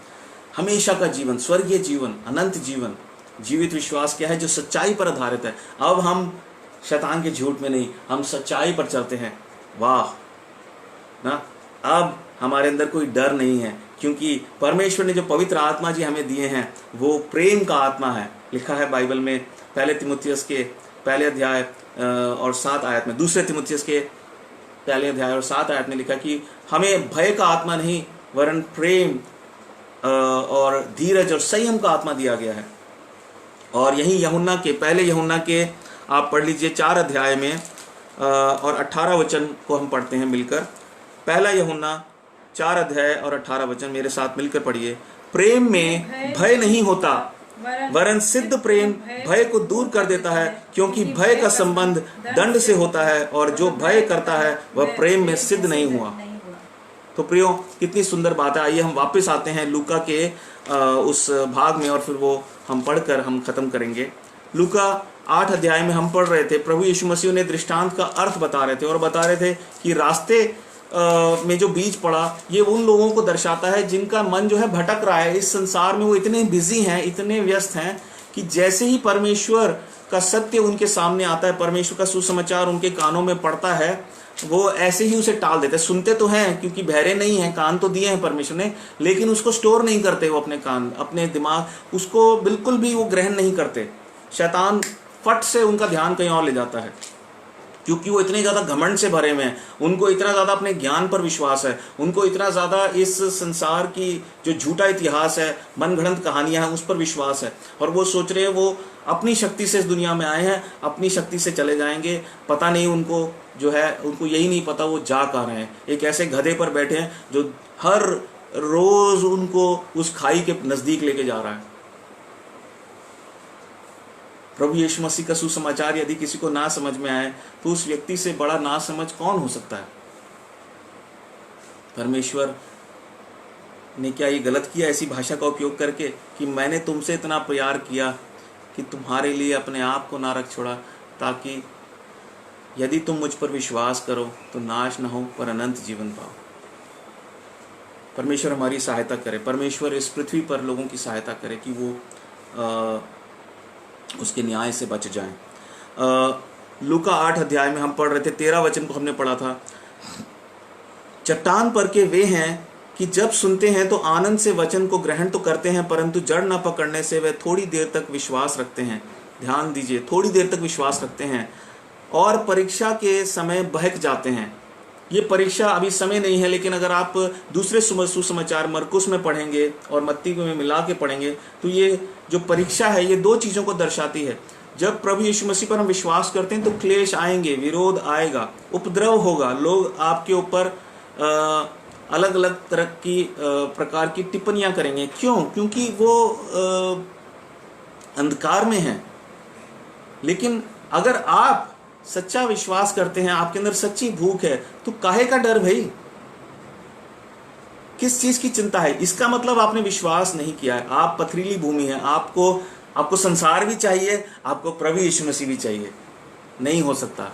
हमेशा का जीवन, स्वर्गीय जीवन, अनंत जीवन। जीवित विश्वास क्या है? जो सच्चाई पर आधारित है। अब हम शैतान के झूठ में नहीं, हम सच्चाई पर चलते हैं। वाह ना, अब हमारे अंदर कोई डर नहीं है, क्योंकि परमेश्वर ने जो पवित्र आत्मा जी हमें दिए हैं वो प्रेम का आत्मा है। लिखा है बाइबल में पहले तिमुथियुस के पहले अध्याय और 7 आयत में, दूसरे तिमुथियुस के पहले अध्याय और 7 आयत में लिखा कि हमें भय का आत्मा नहीं वरन प्रेम और धीरज और संयम का आत्मा दिया गया है। और यही यूहन्ना के पहले यूहन्ना के आप पढ़ लीजिए 4 अध्याय में और 18 वचन को हम पढ़ते हैं मिलकर। पहला यूहन्ना 4 अध्याय और 18 वचन मेरे साथ मिलकर पढ़िए। प्रेम में भय नहीं होता वरन सिद्ध प्रेम भय को दूर कर देता है, क्योंकि भय का संबंध दंड से होता है और जो भय करता है वह प्रेम में सिद्ध नहीं हुआ। तो प्रियो, कितनी सुंदर बात है। आइए हम वापस आते हैं लूका के उस भाग में और फिर वो हम पढ़कर हम खत्म करेंगे। लूका 8 अध्याय में हम पढ़ रहे थे, प्रभु यीशु मसीह ने दृष्टांत का अर्थ बता रहे थे और बता रहे थे कि रास्ते में जो बीज पड़ा ये उन लोगों को दर्शाता है जिनका मन जो है भटक रहा है इस संसार में। वो इतने बिजी हैं, इतने व्यस्त हैं कि जैसे ही परमेश्वर का सत्य उनके सामने आता है, परमेश्वर का सुसमाचार उनके कानों में पड़ता है, वो ऐसे ही उसे टाल देते। सुनते तो हैं क्योंकि बहरे नहीं हैं, कान तो दिए हैं परमेश्वर ने, लेकिन उसको स्टोर नहीं करते वो अपने कान, अपने दिमाग, उसको बिल्कुल भी वो ग्रहण नहीं करते। शैतान फट से उनका ध्यान कहीं और ले जाता है, क्योंकि वो इतने ज्यादा घमंड से भरे हुए हैं, उनको इतना ज्यादा अपने ज्ञान पर विश्वास है, उनको इतना ज्यादा इस संसार की जो झूठा इतिहास है, मनगढ़ंत कहानियां हैं, उस पर विश्वास है, और वो सोच रहे हैं वो अपनी शक्ति से इस दुनिया में आए हैं, अपनी शक्ति से चले जाएंगे। पता नहीं उनको जो है, उनको यही नहीं पता वो जा कहाँ रहे हैं। एक ऐसे गधे पर बैठे हैं जो हर रोज उनको उस खाई के नजदीक लेके जा रहा है। प्रभु यीशु मसीह का सुसमाचार यदि किसी को ना समझ में आए तो उस व्यक्ति से बड़ा ना समझ कौन हो सकता है। परमेश्वर ने क्या ये गलत किया ऐसी भाषा का उपयोग करके कि मैंने तुमसे इतना प्यार किया कि तुम्हारे लिए अपने आप को ना रख छोड़ा, ताकि यदि तुम मुझ पर विश्वास करो तो नाश न हो पर अनंत जीवन पाओ। परमेश्वर हमारी सहायता करे, परमेश्वर इस पृथ्वी पर लोगों की सहायता करे कि वो उसके न्याय से बच जाएं। लूका 8 अध्याय में हम पढ़ रहे थे, 13 वचन को हमने पढ़ा था। चट्टान पर के वे हैं कि जब सुनते हैं तो आनंद से वचन को ग्रहण तो करते हैं, परंतु जड़ न पकड़ने से वे थोड़ी देर तक विश्वास रखते हैं। ध्यान दीजिए, थोड़ी देर तक विश्वास रखते हैं और परीक्षा के समय बहक जाते हैं। ये परीक्षा अभी समय नहीं है, लेकिन अगर आप दूसरे सुसमाचार मरकुस में पढ़ेंगे और मत्ती में मिला के पढ़ेंगे तो ये जो परीक्षा है ये दो चीज़ों को दर्शाती है। जब प्रभु यीशु मसीह पर हम विश्वास करते हैं तो क्लेश आएंगे, विरोध आएगा, उपद्रव होगा, लोग आपके ऊपर अलग अलग तरह की प्रकार की टिप्पणियां करेंगे। क्यों? क्योंकि वो अंधकार में हैं। लेकिन अगर आप सच्चा विश्वास करते हैं, आपके अंदर सच्ची भूख है, तो काहे का डर भाई? किस चीज की चिंता है? इसका मतलब आपने विश्वास नहीं किया है। आप पथरीली भूमि है, आपको संसार भी चाहिए, आपको प्रभु यीशु मसीह भी चाहिए। नहीं हो सकता।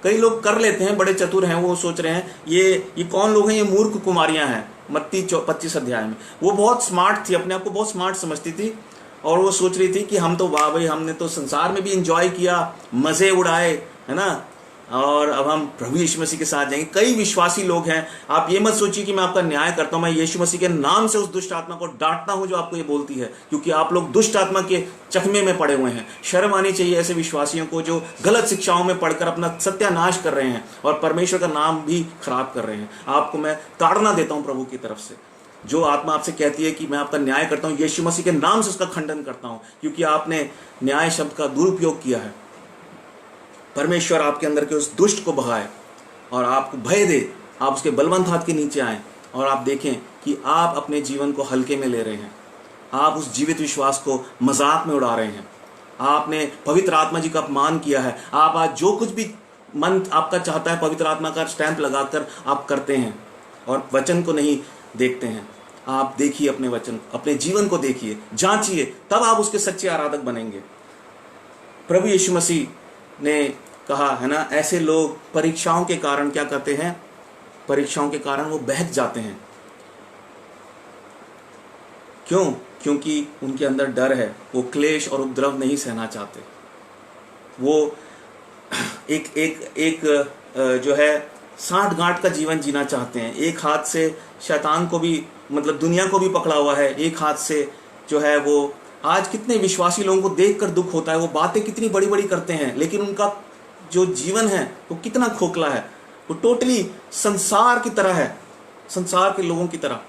कई लोग कर लेते हैं, बड़े चतुर हैं, वो सोच रहे हैं ये कौन लोग हैं, ये मूर्ख कुमारियां हैं। मत्ती 25 अध्याय में वो बहुत स्मार्ट थी, अपने आप को बहुत स्मार्ट समझती थी, और वो सोच रही थी कि हम तो वाह भाई, हमने तो संसार में भी एंजॉय किया, मजे उड़ाए, है ना, और अब हम प्रभु यीशु मसीह के साथ जाएंगे। कई विश्वासी लोग हैं। आप ये मत सोचिए कि मैं आपका न्याय करता हूं, मैं यीशु मसीह के नाम से उस दुष्ट आत्मा को डांटता हूं जो आपको ये बोलती है, क्योंकि आप लोग दुष्ट आत्मा के चकमे में पड़े हुए हैं। शर्म आनी चाहिए ऐसे विश्वासियों को जो गलत शिक्षाओं में पढ़कर अपना सत्यानाश कर रहे हैं और परमेश्वर का नाम भी खराब कर रहे हैं। आपको मैं ताड़ना देता हूं प्रभु की तरफ से। जो आत्मा आपसे कहती है कि मैं आपका न्याय करता हूं, यीशु मसीह के नाम से उसका खंडन करता हूं, क्योंकि आपने न्याय शब्द का दुरुपयोग किया है। परमेश्वर आपके अंदर के उस दुष्ट को भगाए और आपको भय दे, आप उसके बलवंत हाथ के नीचे आएं और आप देखें कि आप अपने जीवन को हल्के में ले रहे हैं। आप उस जीवित विश्वास को मजाक में उड़ा रहे हैं। आपने पवित्र आत्मा जी का अपमान किया है। आप आज जो कुछ भी मन आपका चाहता है पवित्र आत्मा का स्टैंप लगाकर आप करते हैं और वचन को नहीं देखते हैं। आप देखिए अपने वचन, अपने जीवन को देखिए, जांचिए, तब आप उसके सच्चे आराधक बनेंगे। प्रभु यीशु मसीह ने कहा है ना, ऐसे लोग परीक्षाओं के कारण क्या करते हैं? परीक्षाओं के कारण वो बहक जाते हैं। क्यों? क्योंकि उनके अंदर डर है। वो क्लेश और उपद्रव नहीं सहना चाहते। वो एक जो है साठ गांठ का जीवन जीना चाहते हैं। एक हाथ से शैतान को भी, मतलब दुनिया को भी पकड़ा हुआ है, एक हाथ से जो है वो, आज कितने विश्वासी लोगों को देखकर दुख होता है। वो बातें कितनी बड़ी बड़ी करते हैं, लेकिन उनका जो जीवन है वो कितना खोखला है। वो टोटली संसार की तरह है, संसार के लोगों की तरह।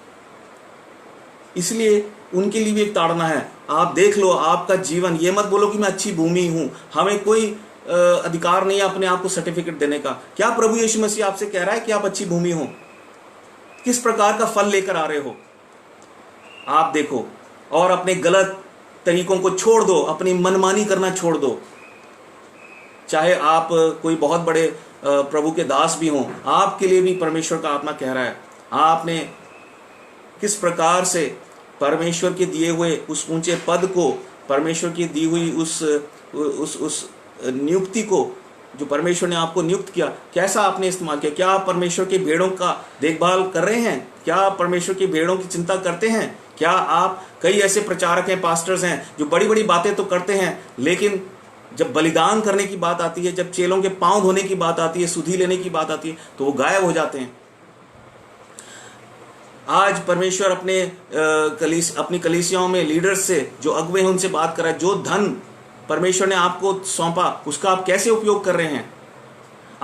इसलिए उनके लिए भी एक ताड़ना है। आप देख लो आपका जीवन, ये मत बोलो कि मैं अच्छी भूमि हूं, हमें कोई अधिकार नहीं है अपने आप को सर्टिफिकेट देने का। क्या प्रभु यीशु मसीह आपसे कह रहा है कि आप अच्छी भूमि हो? किस प्रकार का फल लेकर आ रहे हो आप देखो, और अपने गलत तरीकों को छोड़ दो, अपनी मनमानी करना छोड़ दो। चाहे आप कोई बहुत बड़े प्रभु के दास भी हों, आपके लिए भी परमेश्वर का आत्मा कह रहा है, आपने किस प्रकार से परमेश्वर के दिए हुए उस ऊंचे पद को, परमेश्वर की दी हुई उस नियुक्ति को, जो परमेश्वर ने आपको नियुक्त किया, कैसा आपने इस्तेमाल किया? क्या आप परमेश्वर के भेड़ों का देखभाल कर रहे हैं? क्या आप परमेश्वर की भेड़ों की चिंता करते हैं? क्या आप, कई ऐसे प्रचारक हैं, पास्टर्स हैं जो बड़ी बड़ी बातें तो करते हैं, लेकिन जब बलिदान करने की बात आती है, जब चेलों के पांव धोने की बात आती है, सुधि लेने की बात आती है, तो वो गायब हो जाते हैं। आज परमेश्वर अपनी कलीसियाओं में लीडर्स से, जो अगुवे हैं, उनसे बात कर रहा है। जो धन परमेश्वर ने आपको सौंपा, उसका आप कैसे उपयोग कर रहे हैं?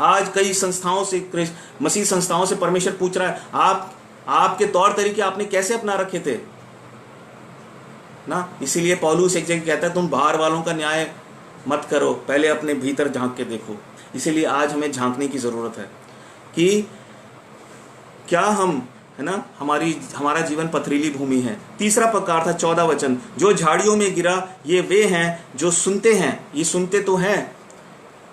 आज कई संस्थाओं से, मसीह संस्थाओं से परमेश्वर पूछ रहा है, आपके तौर तरीके आपने कैसे अपना रखे थे ना। इसीलिए पौलुस एक जगह कहता है, तुम बाहर वालों का न्याय मत करो, पहले अपने भीतर झांक के देखो। इसीलिए आज हमें झांकने की जरूरत है कि क्या हम, है ना, हमारा जीवन पथरीली भूमि है। तीसरा प्रकार था 14 वचन, जो झाड़ियों में गिरा, ये वे हैं जो सुनते हैं, ये सुनते तो हैं,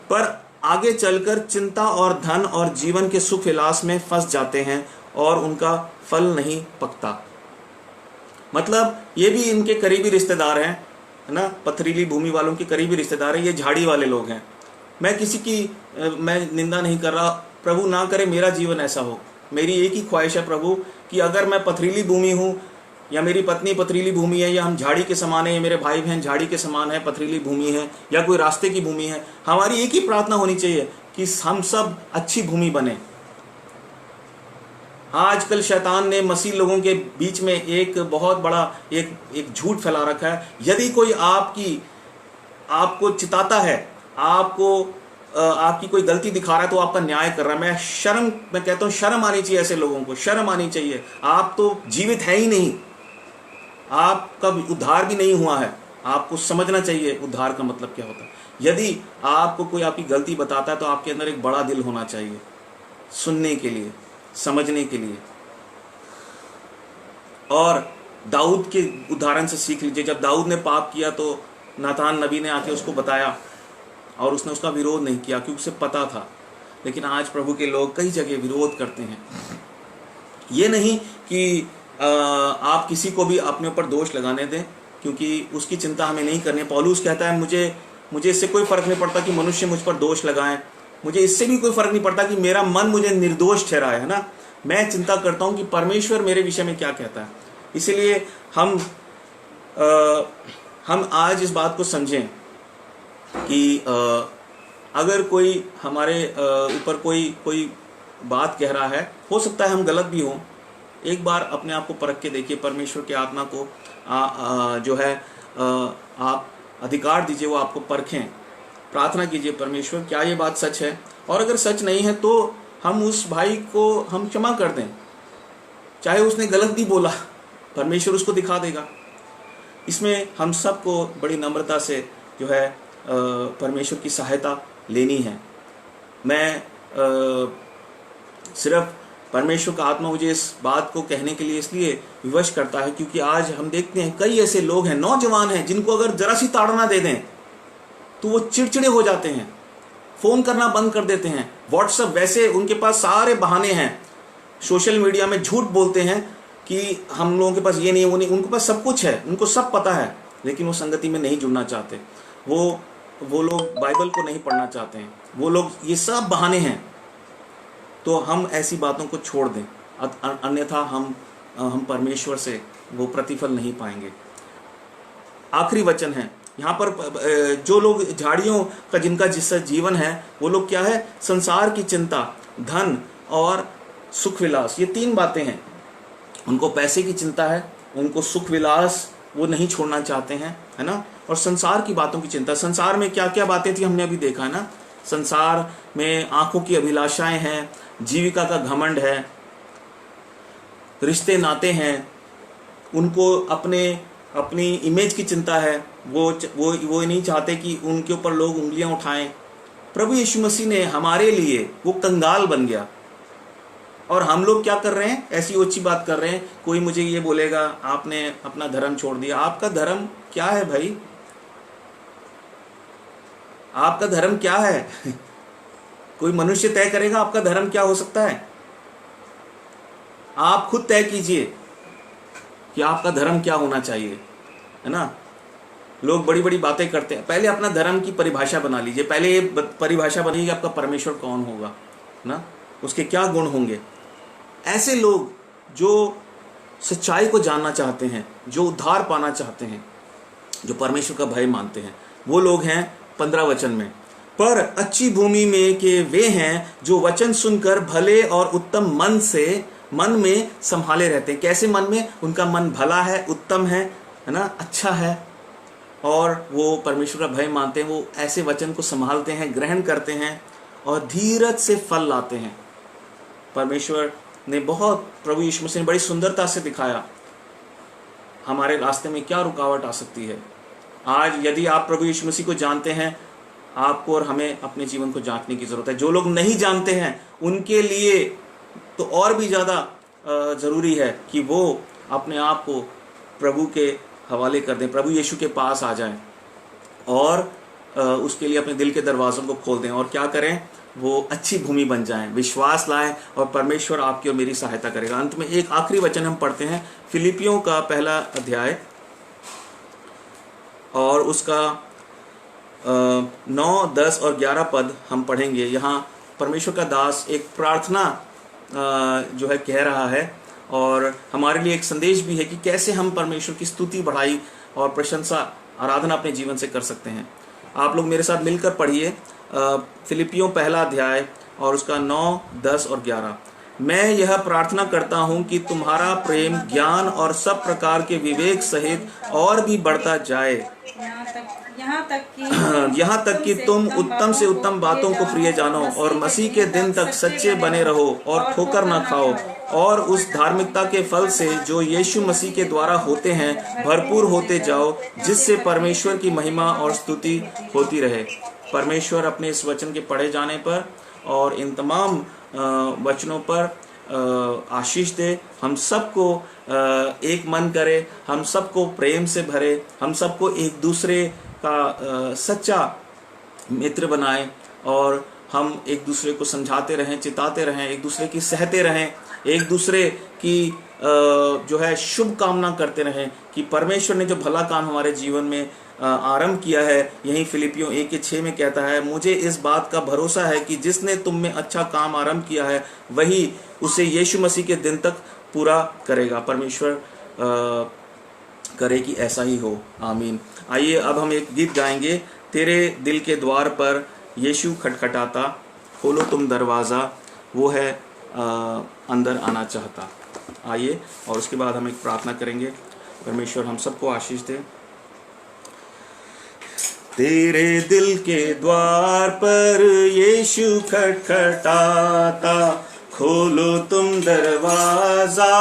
पर आगे चलकर चिंता और धन और जीवन के सुख विलास में फंस जाते हैं और उनका फल नहीं पकता। मतलब ये भी इनके करीबी रिश्तेदार हैं, है ना, पथरीली भूमि वालों के करीबी रिश्तेदार हैं, ये झाड़ी वाले लोग हैं। मैं किसी की मैं निंदा नहीं कर रहा, प्रभु ना करे मेरा जीवन ऐसा हो। मेरी एक ही ख्वाहिश है प्रभु कि अगर मैं पथरीली भूमि हूँ, या मेरी पत्नी पथरीली भूमि है, या हम झाड़ी के समान है, या मेरे भाई बहन झाड़ी के समान है, पथरीली भूमि है, या कोई रास्ते की भूमि है, हमारी एक ही प्रार्थना होनी चाहिए कि हम सब अच्छी भूमि बने। आजकल शैतान ने मसीह लोगों के बीच में एक बहुत बड़ा एक झूठ फैला रखा है। यदि कोई आपको चिताता है, आपकी कोई गलती दिखा रहा है, तो आपका न्याय कर रहा है। मैं कहता हूं शर्म आनी चाहिए, ऐसे लोगों को शर्म आनी चाहिए। आप तो जीवित है ही नहीं, आपका उद्धार भी नहीं हुआ है। आपको समझना चाहिए उद्धार का मतलब क्या होता है। यदि आपको कोई आपकी गलती बताता है, तो आपके अंदर एक बड़ा दिल होना चाहिए सुनने के लिए, समझने के लिए। और दाऊद के उदाहरण से सीख लीजिए। जब दाऊद ने पाप किया, तो नातान नबी ने आके उसको बताया, और उसने उसका विरोध नहीं किया, क्योंकि उसे पता था। लेकिन आज प्रभु के लोग कई जगह विरोध करते हैं। ये नहीं कि आप किसी को भी अपने ऊपर दोष लगाने दें, क्योंकि उसकी चिंता हमें नहीं करनी। पौलुस कहता है, मुझे इससे कोई फर्क नहीं पड़ता कि मनुष्य मुझ पर दोष लगाएं, मुझे इससे भी कोई फर्क नहीं पड़ता कि मेरा मन मुझे निर्दोष ठहराए, है ना। मैं चिंता करता हूं कि परमेश्वर मेरे विषय में क्या कहता है। इसीलिए हम आज इस बात को समझें कि अगर कोई हमारे ऊपर कोई बात कह रहा है, हो सकता है हम गलत भी हों। एक बार अपने आप को परख के देखिए, परमेश्वर की आत्मा को जो है आप अधिकार दीजिए, वो आपको परखें। प्रार्थना कीजिए, परमेश्वर क्या ये बात सच है, और अगर सच नहीं है तो हम उस भाई को हम क्षमा कर दें, चाहे उसने गलत भी बोला, परमेश्वर उसको दिखा देगा। इसमें हम सबको बड़ी नम्रता से जो है परमेश्वर की सहायता लेनी है। मैं सिर्फ परमेश्वर का आत्मा मुझे इस बात को कहने के लिए इसलिए विवश करता है, क्योंकि आज हम देखते हैं कई ऐसे लोग हैं, नौजवान हैं, जिनको अगर जरा सी ताड़ना दे दें तो वो चिड़चिड़े हो जाते हैं, फोन करना बंद कर देते हैं। व्हाट्सएप, वैसे उनके पास सारे बहाने हैं, सोशल मीडिया में झूठ बोलते हैं कि हम लोगों के पास ये नहीं, वो नहीं, उनके पास सब कुछ है, उनको सब पता है, लेकिन वो संगति में नहीं जुड़ना चाहते। वो लोग बाइबल को नहीं पढ़ना चाहते हैं, वो लोग, ये सब बहाने हैं। तो हम ऐसी बातों को छोड़ दें, अन्यथा हम परमेश्वर से वो प्रतिफल नहीं पाएंगे। आखिरी वचन है यहाँ पर, जो लोग झाड़ियों का जिनका जिससे जीवन है, वो लोग क्या है, संसार की चिंता, धन और सुख विलास, ये तीन बातें हैं। उनको पैसे की चिंता है, उनको सुख विलास वो नहीं छोड़ना चाहते हैं, है ना, और संसार की बातों की चिंता। संसार में क्या क्या बातें थी हमने अभी देखा है ना। संसार में आंखों की अभिलाषाएं हैं, जीविका का घमंड है, रिश्ते नाते हैं, उनको अपनी इमेज की चिंता है। वो नहीं चाहते कि उनके ऊपर लोग उंगलियां उठाएं। प्रभु यीशु मसीह ने हमारे लिए वो कंगाल बन गया, और हम लोग क्या कर रहे हैं, ऐसी ओछी बात कर रहे हैं। कोई मुझे ये बोलेगा आपने अपना धर्म छोड़ दिया। आपका धर्म क्या है भाई? आपका धर्म क्या है? कोई मनुष्य तय करेगा आपका धर्म क्या हो सकता है? आप खुद तय कीजिए कि आपका धर्म क्या होना चाहिए, है ना। लोग बड़ी बड़ी बातें करते हैं, पहले अपना धर्म की परिभाषा बना लीजिए। पहले ये परिभाषा बनाइए आपका परमेश्वर कौन होगा, ना, उसके क्या गुण होंगे। ऐसे लोग जो सच्चाई को जानना चाहते हैं, जो उद्धार पाना चाहते हैं, जो परमेश्वर का भय मानते हैं, वो लोग हैं 15 वचन में। पर अच्छी भूमि में के वे हैं जो वचन सुनकर भले और उत्तम मन में संभाले रहते हैं। कैसे मन में? उनका मन भला है, उत्तम है ना, अच्छा है, और वो परमेश्वर का भय मानते हैं। वो ऐसे वचन को संभालते हैं, ग्रहण करते हैं और धीरज से फल लाते हैं। परमेश्वर ने प्रभु यीशु मसीह ने बड़ी सुंदरता से दिखाया हमारे रास्ते में क्या रुकावट आ सकती है। आज यदि आप प्रभु यीशु मसीह को जानते हैं, आपको और हमें अपने जीवन को जांचने की जरूरत है। जो लोग नहीं जानते हैं उनके लिए तो और भी ज़्यादा ज़रूरी है कि वो अपने आप को प्रभु के हवाले कर दें, प्रभु यीशु के पास आ जाएं और उसके लिए अपने दिल के दरवाज़ों को खोल दें। और क्या करें? वो अच्छी भूमि बन जाएं, विश्वास लाएं और परमेश्वर आपकी और मेरी सहायता करेगा। अंत में एक आखिरी वचन हम पढ़ते हैं, फिलिपियों का 1 अध्याय और उसका 9, 10 और 11 पद हम पढ़ेंगे। यहाँ परमेश्वर का दास एक प्रार्थना जो है कह रहा है और हमारे लिए एक संदेश भी है कि कैसे हम परमेश्वर की स्तुति, बढ़ाई और प्रशंसा, आराधना अपने जीवन से कर सकते हैं। आप लोग मेरे साथ मिलकर पढ़िए फिलिपियों 1 अध्याय और उसका 9, 10 और 11। मैं यह प्रार्थना करता हूँ कि तुम्हारा प्रेम ज्ञान और सब प्रकार के विवेक सहित और भी बढ़ता जाए, यहाँ तक कि तुम उत्तम से उत्तम बातों को प्रिय जानो और मसीह के दिन तक सच्चे बने रहो और ठोकर न खाओ, और उस धार्मिकता के फल से जो यीशु मसीह के द्वारा होते हैं भरपूर होते जाओ, जिससे परमेश्वर की महिमा और स्तुति होती रहे। परमेश्वर अपने इस वचन के पढ़े जाने पर और इन तमाम वचनों पर आशीष दे। हम सबको एक मन करे, हम सबको प्रेम से भरे, हम सबको एक दूसरे का सच्चा मित्र बनाए और हम एक दूसरे को समझाते रहें, चिताते रहें, एक दूसरे की सहते रहें, एक दूसरे की जो है शुभ कामना करते रहें कि परमेश्वर ने जो भला काम हमारे जीवन में आरंभ किया है। यही फिलिपियों 1:6 में कहता है, मुझे इस बात का भरोसा है कि जिसने तुम में अच्छा काम आरंभ किया है वही उसे यीशु मसीह के दिन तक पूरा करेगा। परमेश्वर करे कि ऐसा ही हो, आमीन। आइए अब हम एक गीत गाएंगे, तेरे दिल के द्वार पर यीशु खटखटाता, खोलो तुम दरवाज़ा, वो है अंदर आना चाहता। आइए और उसके बाद हम एक प्रार्थना करेंगे। परमेश्वर हम सबको आशीष दे। तेरे दिल के द्वार पर यीशु खटखटाता, खोलो तुम दरवाजा,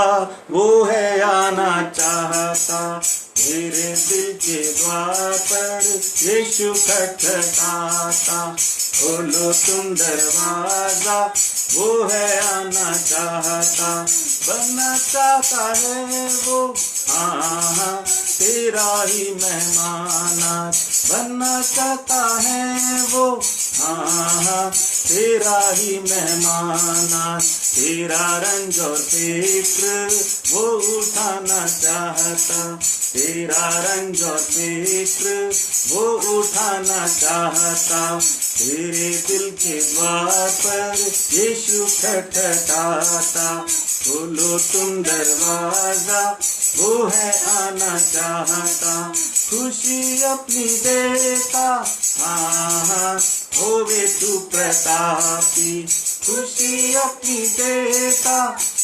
वो है आना चाहता। तेरे दिल के द्वार पर यीशु खटखटाता, खोलो तुम दरवाजा, वो है आना चाहता। बनना चाहता है वो, हाँ, तेरा ही मेहमान। बनना चाहता है वो, हाँ, तेरा ही मेहमान। तेरा रंज और फिक्र वो उठाना चाहता, तेरा रंज और फिक्र वो उठाना चाहता। तेरे दिल के द्वार पर यीशु खटखटाता, खोलो तुम दरवाजा, वो है आना चाहता। खुशी अपनी देता, हाँ, होवे तू प्रतापी। खुशी अपनी देता,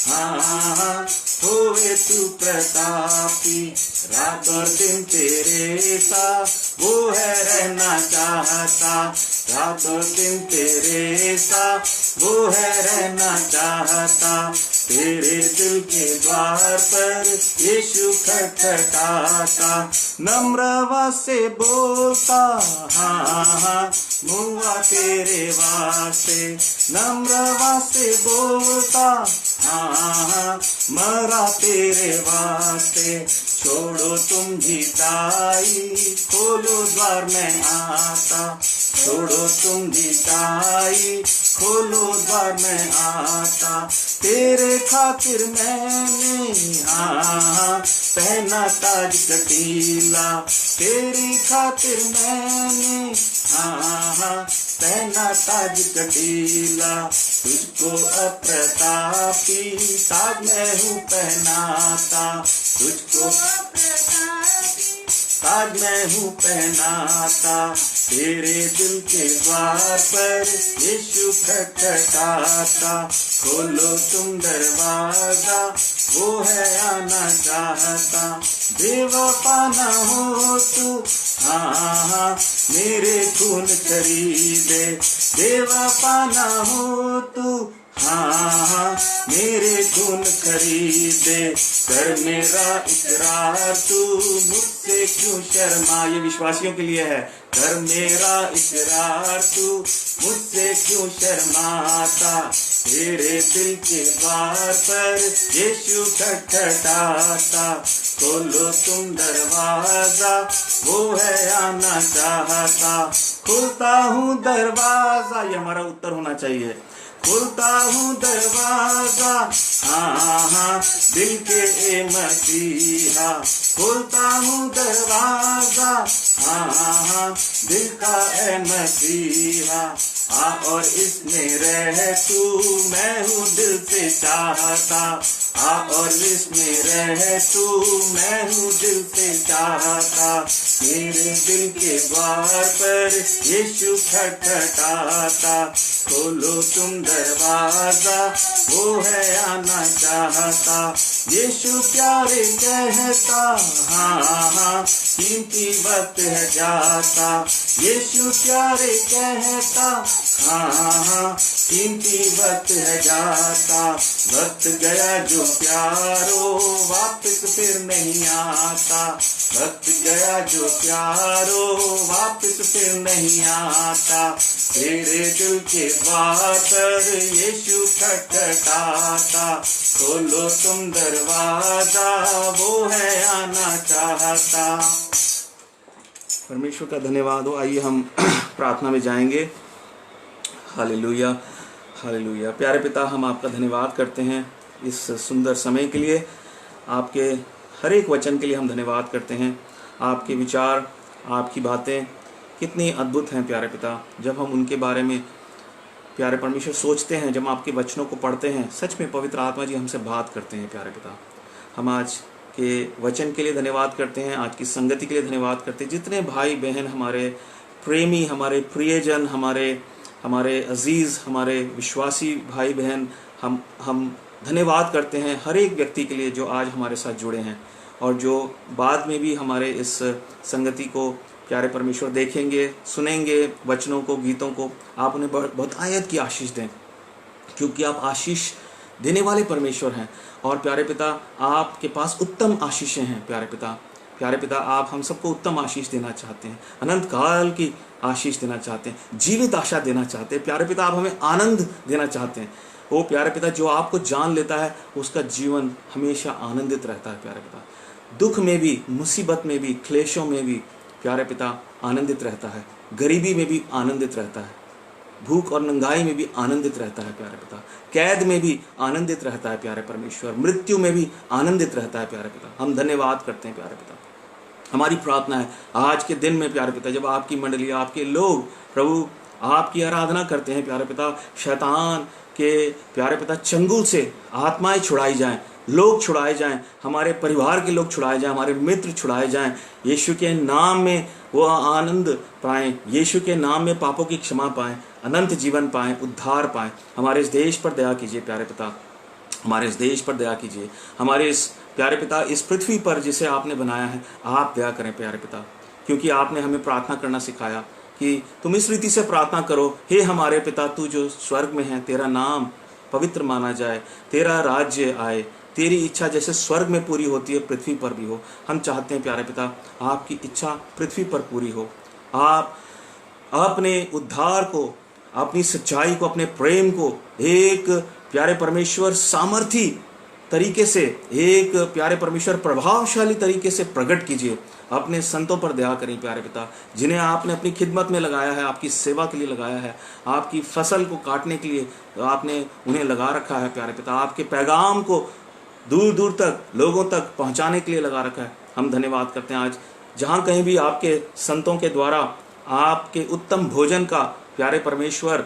हाँ, होवे तू प्रतापी। रात और दिन तेरे साथ वो है रहना चाहता, रात और दिन तेरे साथ वो है रहना चाहता। तेरे दिल के द्वार पर यीशु खटखटाता, नम्रवा से बोलता, हाँ, मुआ तेरे वास्ते। नम्रवा से बोलता, हाँ, मरा तेरे वास्ते। छोड़ो तुम जीताई, खोलो द्वार में आता। छोड़ो तुम जीताई, खोलो द्वार में आता। तेरे खातिर मैंने, हाँ, पहना ताज कटीला। तेरी खातिर मैंने, हाँ, पहना ताज कटीला। तुझको अप्रतापी ताज मैं हूँ पहनाता, तुझको ताज मैं हूँ पहनाता। तेरे दिल के द्वार पर यीशु खटखटाता, खोलो तुम दरवाजा, वो है आना चाहता। बेवफा न हो तू, हाँ मेरे खून खरीदे, बेवफा न हो तू, हाँ मेरे खून खरीदे। कर मेरा इकरार तू, मुझसे क्यों शर्मा, ये विश्वासियों के लिए है। कर मेरा इकरार तू, मुझसे क्यों शर्माता, तेरे दिल के द्वार पर यीशु खटखटाता, खोलो तुम दरवाजा, वो है आना चाहता। खुलता हूँ दरवाजा, ये हमारा उत्तर होना चाहिए। खुलता हूँ दरवाजा, हाँ दिल के ए मसीहा, खुलता हूँ दरवाजा, हाँ दिल का ए मसीहा। आ और इसमें रह तू, मैं हूँ दिल से चाहता, आ और इसमें रह तू, मैं हूँ दिल से चाहता। मेरे दिल के द्वार पर यीशु खटखटाता, खोलो तुम दरवाजा, वो है आना चाहता। यीशु प्यारे कहता, हाँ कीमती वक्त है जाता। यीशु प्यारे कहता, हाँ कीमती वक्त है जाता। वक्त गया जो प्यारो, वापस फिर नहीं आता। वक्त गया जो प्यारो, वापस फिर नहीं आता। तेरे दिल के द्वार पर यीशु खटखटाता, खोलो तुम दरवाजा, वो है आना चाहता। परमेश्वर का धन्यवाद हो। आइए हम प्रार्थना में जाएंगे। Hallelujah, hallelujah. प्यारे पिता, हम आपका धन्यवाद करते हैं इस सुंदर समय के लिए, आपके हर एक वचन के लिए हम धन्यवाद करते हैं। आपके विचार, आपकी बातें कितनी अद्भुत हैं प्यारे पिता। जब हम उनके बारे में प्यारे परमेश्वर सोचते हैं, जब हम आपके वचनों को पढ़ते हैं, सच में पवित्र आत्मा जी हमसे बात करते हैं प्यारे पिता। हम आज के वचन के लिए धन्यवाद करते हैं, आज की संगति के लिए धन्यवाद करते हैं। जितने भाई बहन, हमारे प्रेमी, हमारे प्रियजन, हमारे अजीज़, हमारे विश्वासी भाई बहन, हम धन्यवाद करते हैं हर एक व्यक्ति के लिए जो आज हमारे साथ जुड़े हैं और जो बाद में भी हमारे इस संगति को प्यारे परमेश्वर देखेंगे, सुनेंगे वचनों को, गीतों को। आप उन्हें बहुत आयत की आशीष दें, क्योंकि आप आशीष देने वाले परमेश्वर हैं। और प्यारे पिता, आपके पास उत्तम आशीषें हैं प्यारे पिता। प्यारे पिता, आप हम सबको उत्तम आशीष देना चाहते हैं, अनंत काल की आशीष देना चाहते हैं, जीवित आशा देना चाहते हैं। प्यारे पिता, आप हमें आनंद देना चाहते हैं। वो प्यारे पिता, जो आपको जान लेता है उसका जीवन हमेशा आनंदित रहता है प्यारे पिता। दुख में भी, मुसीबत में भी, क्लेशों में भी प्यारे पिता आनंदित रहता है, गरीबी में भी आनंदित रहता है, भूख और नंगाई में भी आनंदित रहता है प्यारे पिता, कैद में भी आनंदित रहता है प्यारे परमेश्वर, मृत्यु में भी आनंदित रहता है प्यारे पिता। हम धन्यवाद करते हैं प्यारे पिता। हमारी प्रार्थना है आज के दिन में प्यारे पिता, जब आपकी मंडली, आपके लोग प्रभु आपकी आराधना करते हैं प्यारे पिता, शैतान के प्यारे पिता चंगुल से आत्माएं छुड़ाई जाएं, लोग छुड़ाए जाएं, हमारे परिवार के लोग छुड़ाए जाएं, हमारे मित्र छुड़ाए जाएं। यीशु के नाम में वो आनंद पाएं, यीशु के नाम में पापों की क्षमा पाएं, अनंत जीवन पाएं, उद्धार पाएं। हमारे इस देश पर दया कीजिए प्यारे पिता, हमारे इस देश पर दया कीजिए। हमारे इस प्यारे पिता, इस पृथ्वी पर जिसे आपने बनाया है, आप दया करें प्यारे पिता, क्योंकि आपने हमें प्रार्थना करना सिखाया कि तुम इस रीति से प्रार्थना करो, हे हमारे पिता तू जो स्वर्ग में है, तेरा नाम पवित्र माना जाए, तेरा राज्य आए, तेरी इच्छा जैसे स्वर्ग में पूरी होती है पृथ्वी पर भी हो। हम चाहते हैं प्यारे पिता, आपकी इच्छा पृथ्वी पर पूरी हो। आप अपने उद्धार को, अपनी सच्चाई को, अपने प्रेम को एक प्यारे परमेश्वर सामर्थी तरीके से, एक प्यारे परमेश्वर प्रभावशाली तरीके से प्रकट कीजिए। अपने संतों पर दया करें प्यारे पिता, जिन्हें आपने अपनी खिदमत में लगाया है, आपकी सेवा के लिए लगाया है, आपकी फसल को काटने के लिए आपने उन्हें लगा रखा है प्यारे पिता, आपके पैगाम को दूर दूर तक लोगों तक पहुंचाने के लिए लगा रखा है। हम धन्यवाद करते हैं आज जहां कहीं भी आपके संतों के द्वारा आपके उत्तम भोजन का प्यारे परमेश्वर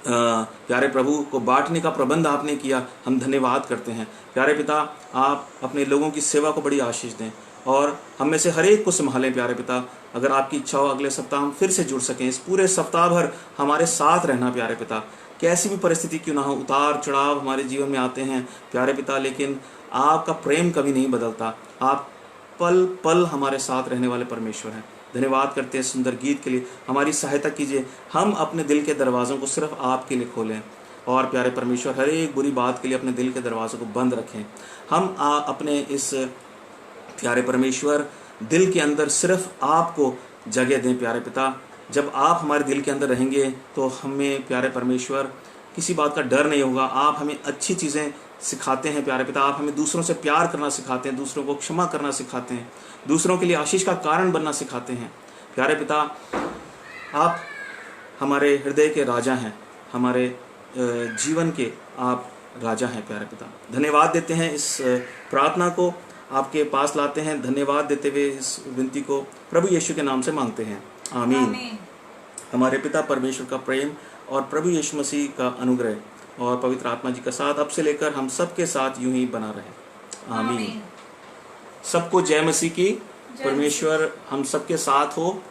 प्यारे प्रभु को बांटने का प्रबंध आपने किया, हम धन्यवाद करते हैं। प्यारे पिता, आप अपने लोगों की सेवा को बड़ी आशीष दें और हम में से हर एक को संभालें प्यारे पिता। अगर आपकी इच्छा हो अगले सप्ताह हम फिर से जुड़ सकें, इस पूरे सप्ताह भर हमारे साथ रहना प्यारे पिता। कैसी भी परिस्थिति क्यों ना हो, उतार चढ़ाव हमारे जीवन में आते हैं प्यारे पिता, लेकिन आपका प्रेम कभी नहीं बदलता। आप पल पल हमारे साथ रहने वाले परमेश्वर हैं। धन्यवाद करते हैं सुंदर गीत के लिए, हमारी सहायता कीजिए। हम अपने दिल के दरवाज़ों को सिर्फ आपके लिए खोलें और प्यारे परमेश्वर हर एक बुरी बात के लिए अपने दिल के दरवाज़ों को बंद रखें। हम अपने इस प्यारे परमेश्वर दिल के अंदर सिर्फ आपको जगह दें प्यारे पिता। जब आप हमारे दिल के अंदर रहेंगे तो हमें प्यारे परमेश्वर किसी बात का डर नहीं होगा। आप हमें अच्छी चीज़ें सिखाते हैं प्यारे पिता। आप हमें दूसरों से प्यार करना सिखाते हैं, दूसरों को क्षमा करना सिखाते हैं, दूसरों के लिए आशीष का कारण बनना सिखाते हैं प्यारे पिता। आप हमारे हृदय के राजा हैं, हमारे जीवन के आप राजा हैं प्यारे पिता। धन्यवाद देते हैं, इस प्रार्थना को आपके पास लाते हैं, धन्यवाद देते हुए इस विनती को प्रभु यीशु के नाम से मांगते हैं, आमीन। हमारे पिता परमेश्वर का प्रेम और प्रभु यीशु मसीह का अनुग्रह और पवित्र आत्मा जी का साथ अब से लेकर हम सबके साथ यूं ही बना रहे, आमीन। सबको जय मसीह की। परमेश्वर हम सबके साथ हो।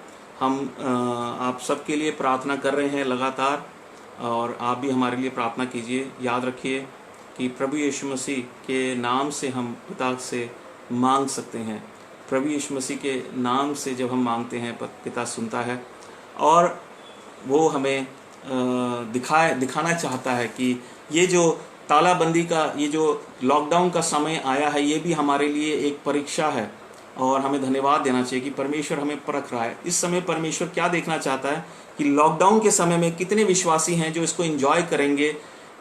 हम आप सबके लिए प्रार्थना कर रहे हैं लगातार और आप भी हमारे लिए प्रार्थना कीजिए। याद रखिए कि प्रभु यीशु मसीह के नाम से हम पिता से मांग सकते हैं। प्रभु यीशु मसीह के नाम से जब हम मांगते हैं पिता सुनता है और वो हमें दिखाना चाहता है कि ये जो तालाबंदी का, ये जो लॉकडाउन का समय आया है, ये भी हमारे लिए एक परीक्षा है और हमें धन्यवाद देना चाहिए कि परमेश्वर हमें परख रहा है। इस समय परमेश्वर क्या देखना चाहता है कि लॉकडाउन के समय में कितने विश्वासी हैं जो इसको एंजॉय करेंगे।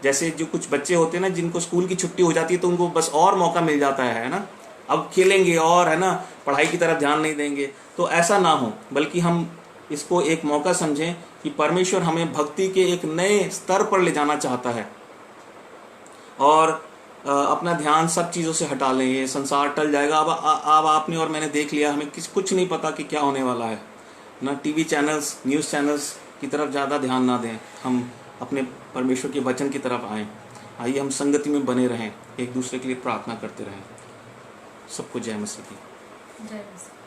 जैसे जो कुछ बच्चे होते हैं ना, जिनको स्कूल की छुट्टी हो जाती है तो उनको बस और मौका मिल जाता है ना, अब खेलेंगे और है ना, पढ़ाई की तरफ ध्यान नहीं देंगे। तो ऐसा ना हो, बल्कि हम इसको एक मौका समझें कि परमेश्वर हमें भक्ति के एक नए स्तर पर ले जाना चाहता है और अपना ध्यान सब चीज़ों से हटा लें। ये संसार टल जाएगा। अब आपने और मैंने देख लिया, हमें कुछ नहीं पता कि क्या होने वाला है ना। टीवी चैनल्स, न्यूज़ चैनल्स की तरफ ज़्यादा ध्यान ना दें, हम अपने परमेश्वर के वचन की तरफ आएँ। आइए हम संगति में बने रहें, एक दूसरे के लिए प्रार्थना करते रहें। सबको जय मसीह की। जय मसीह।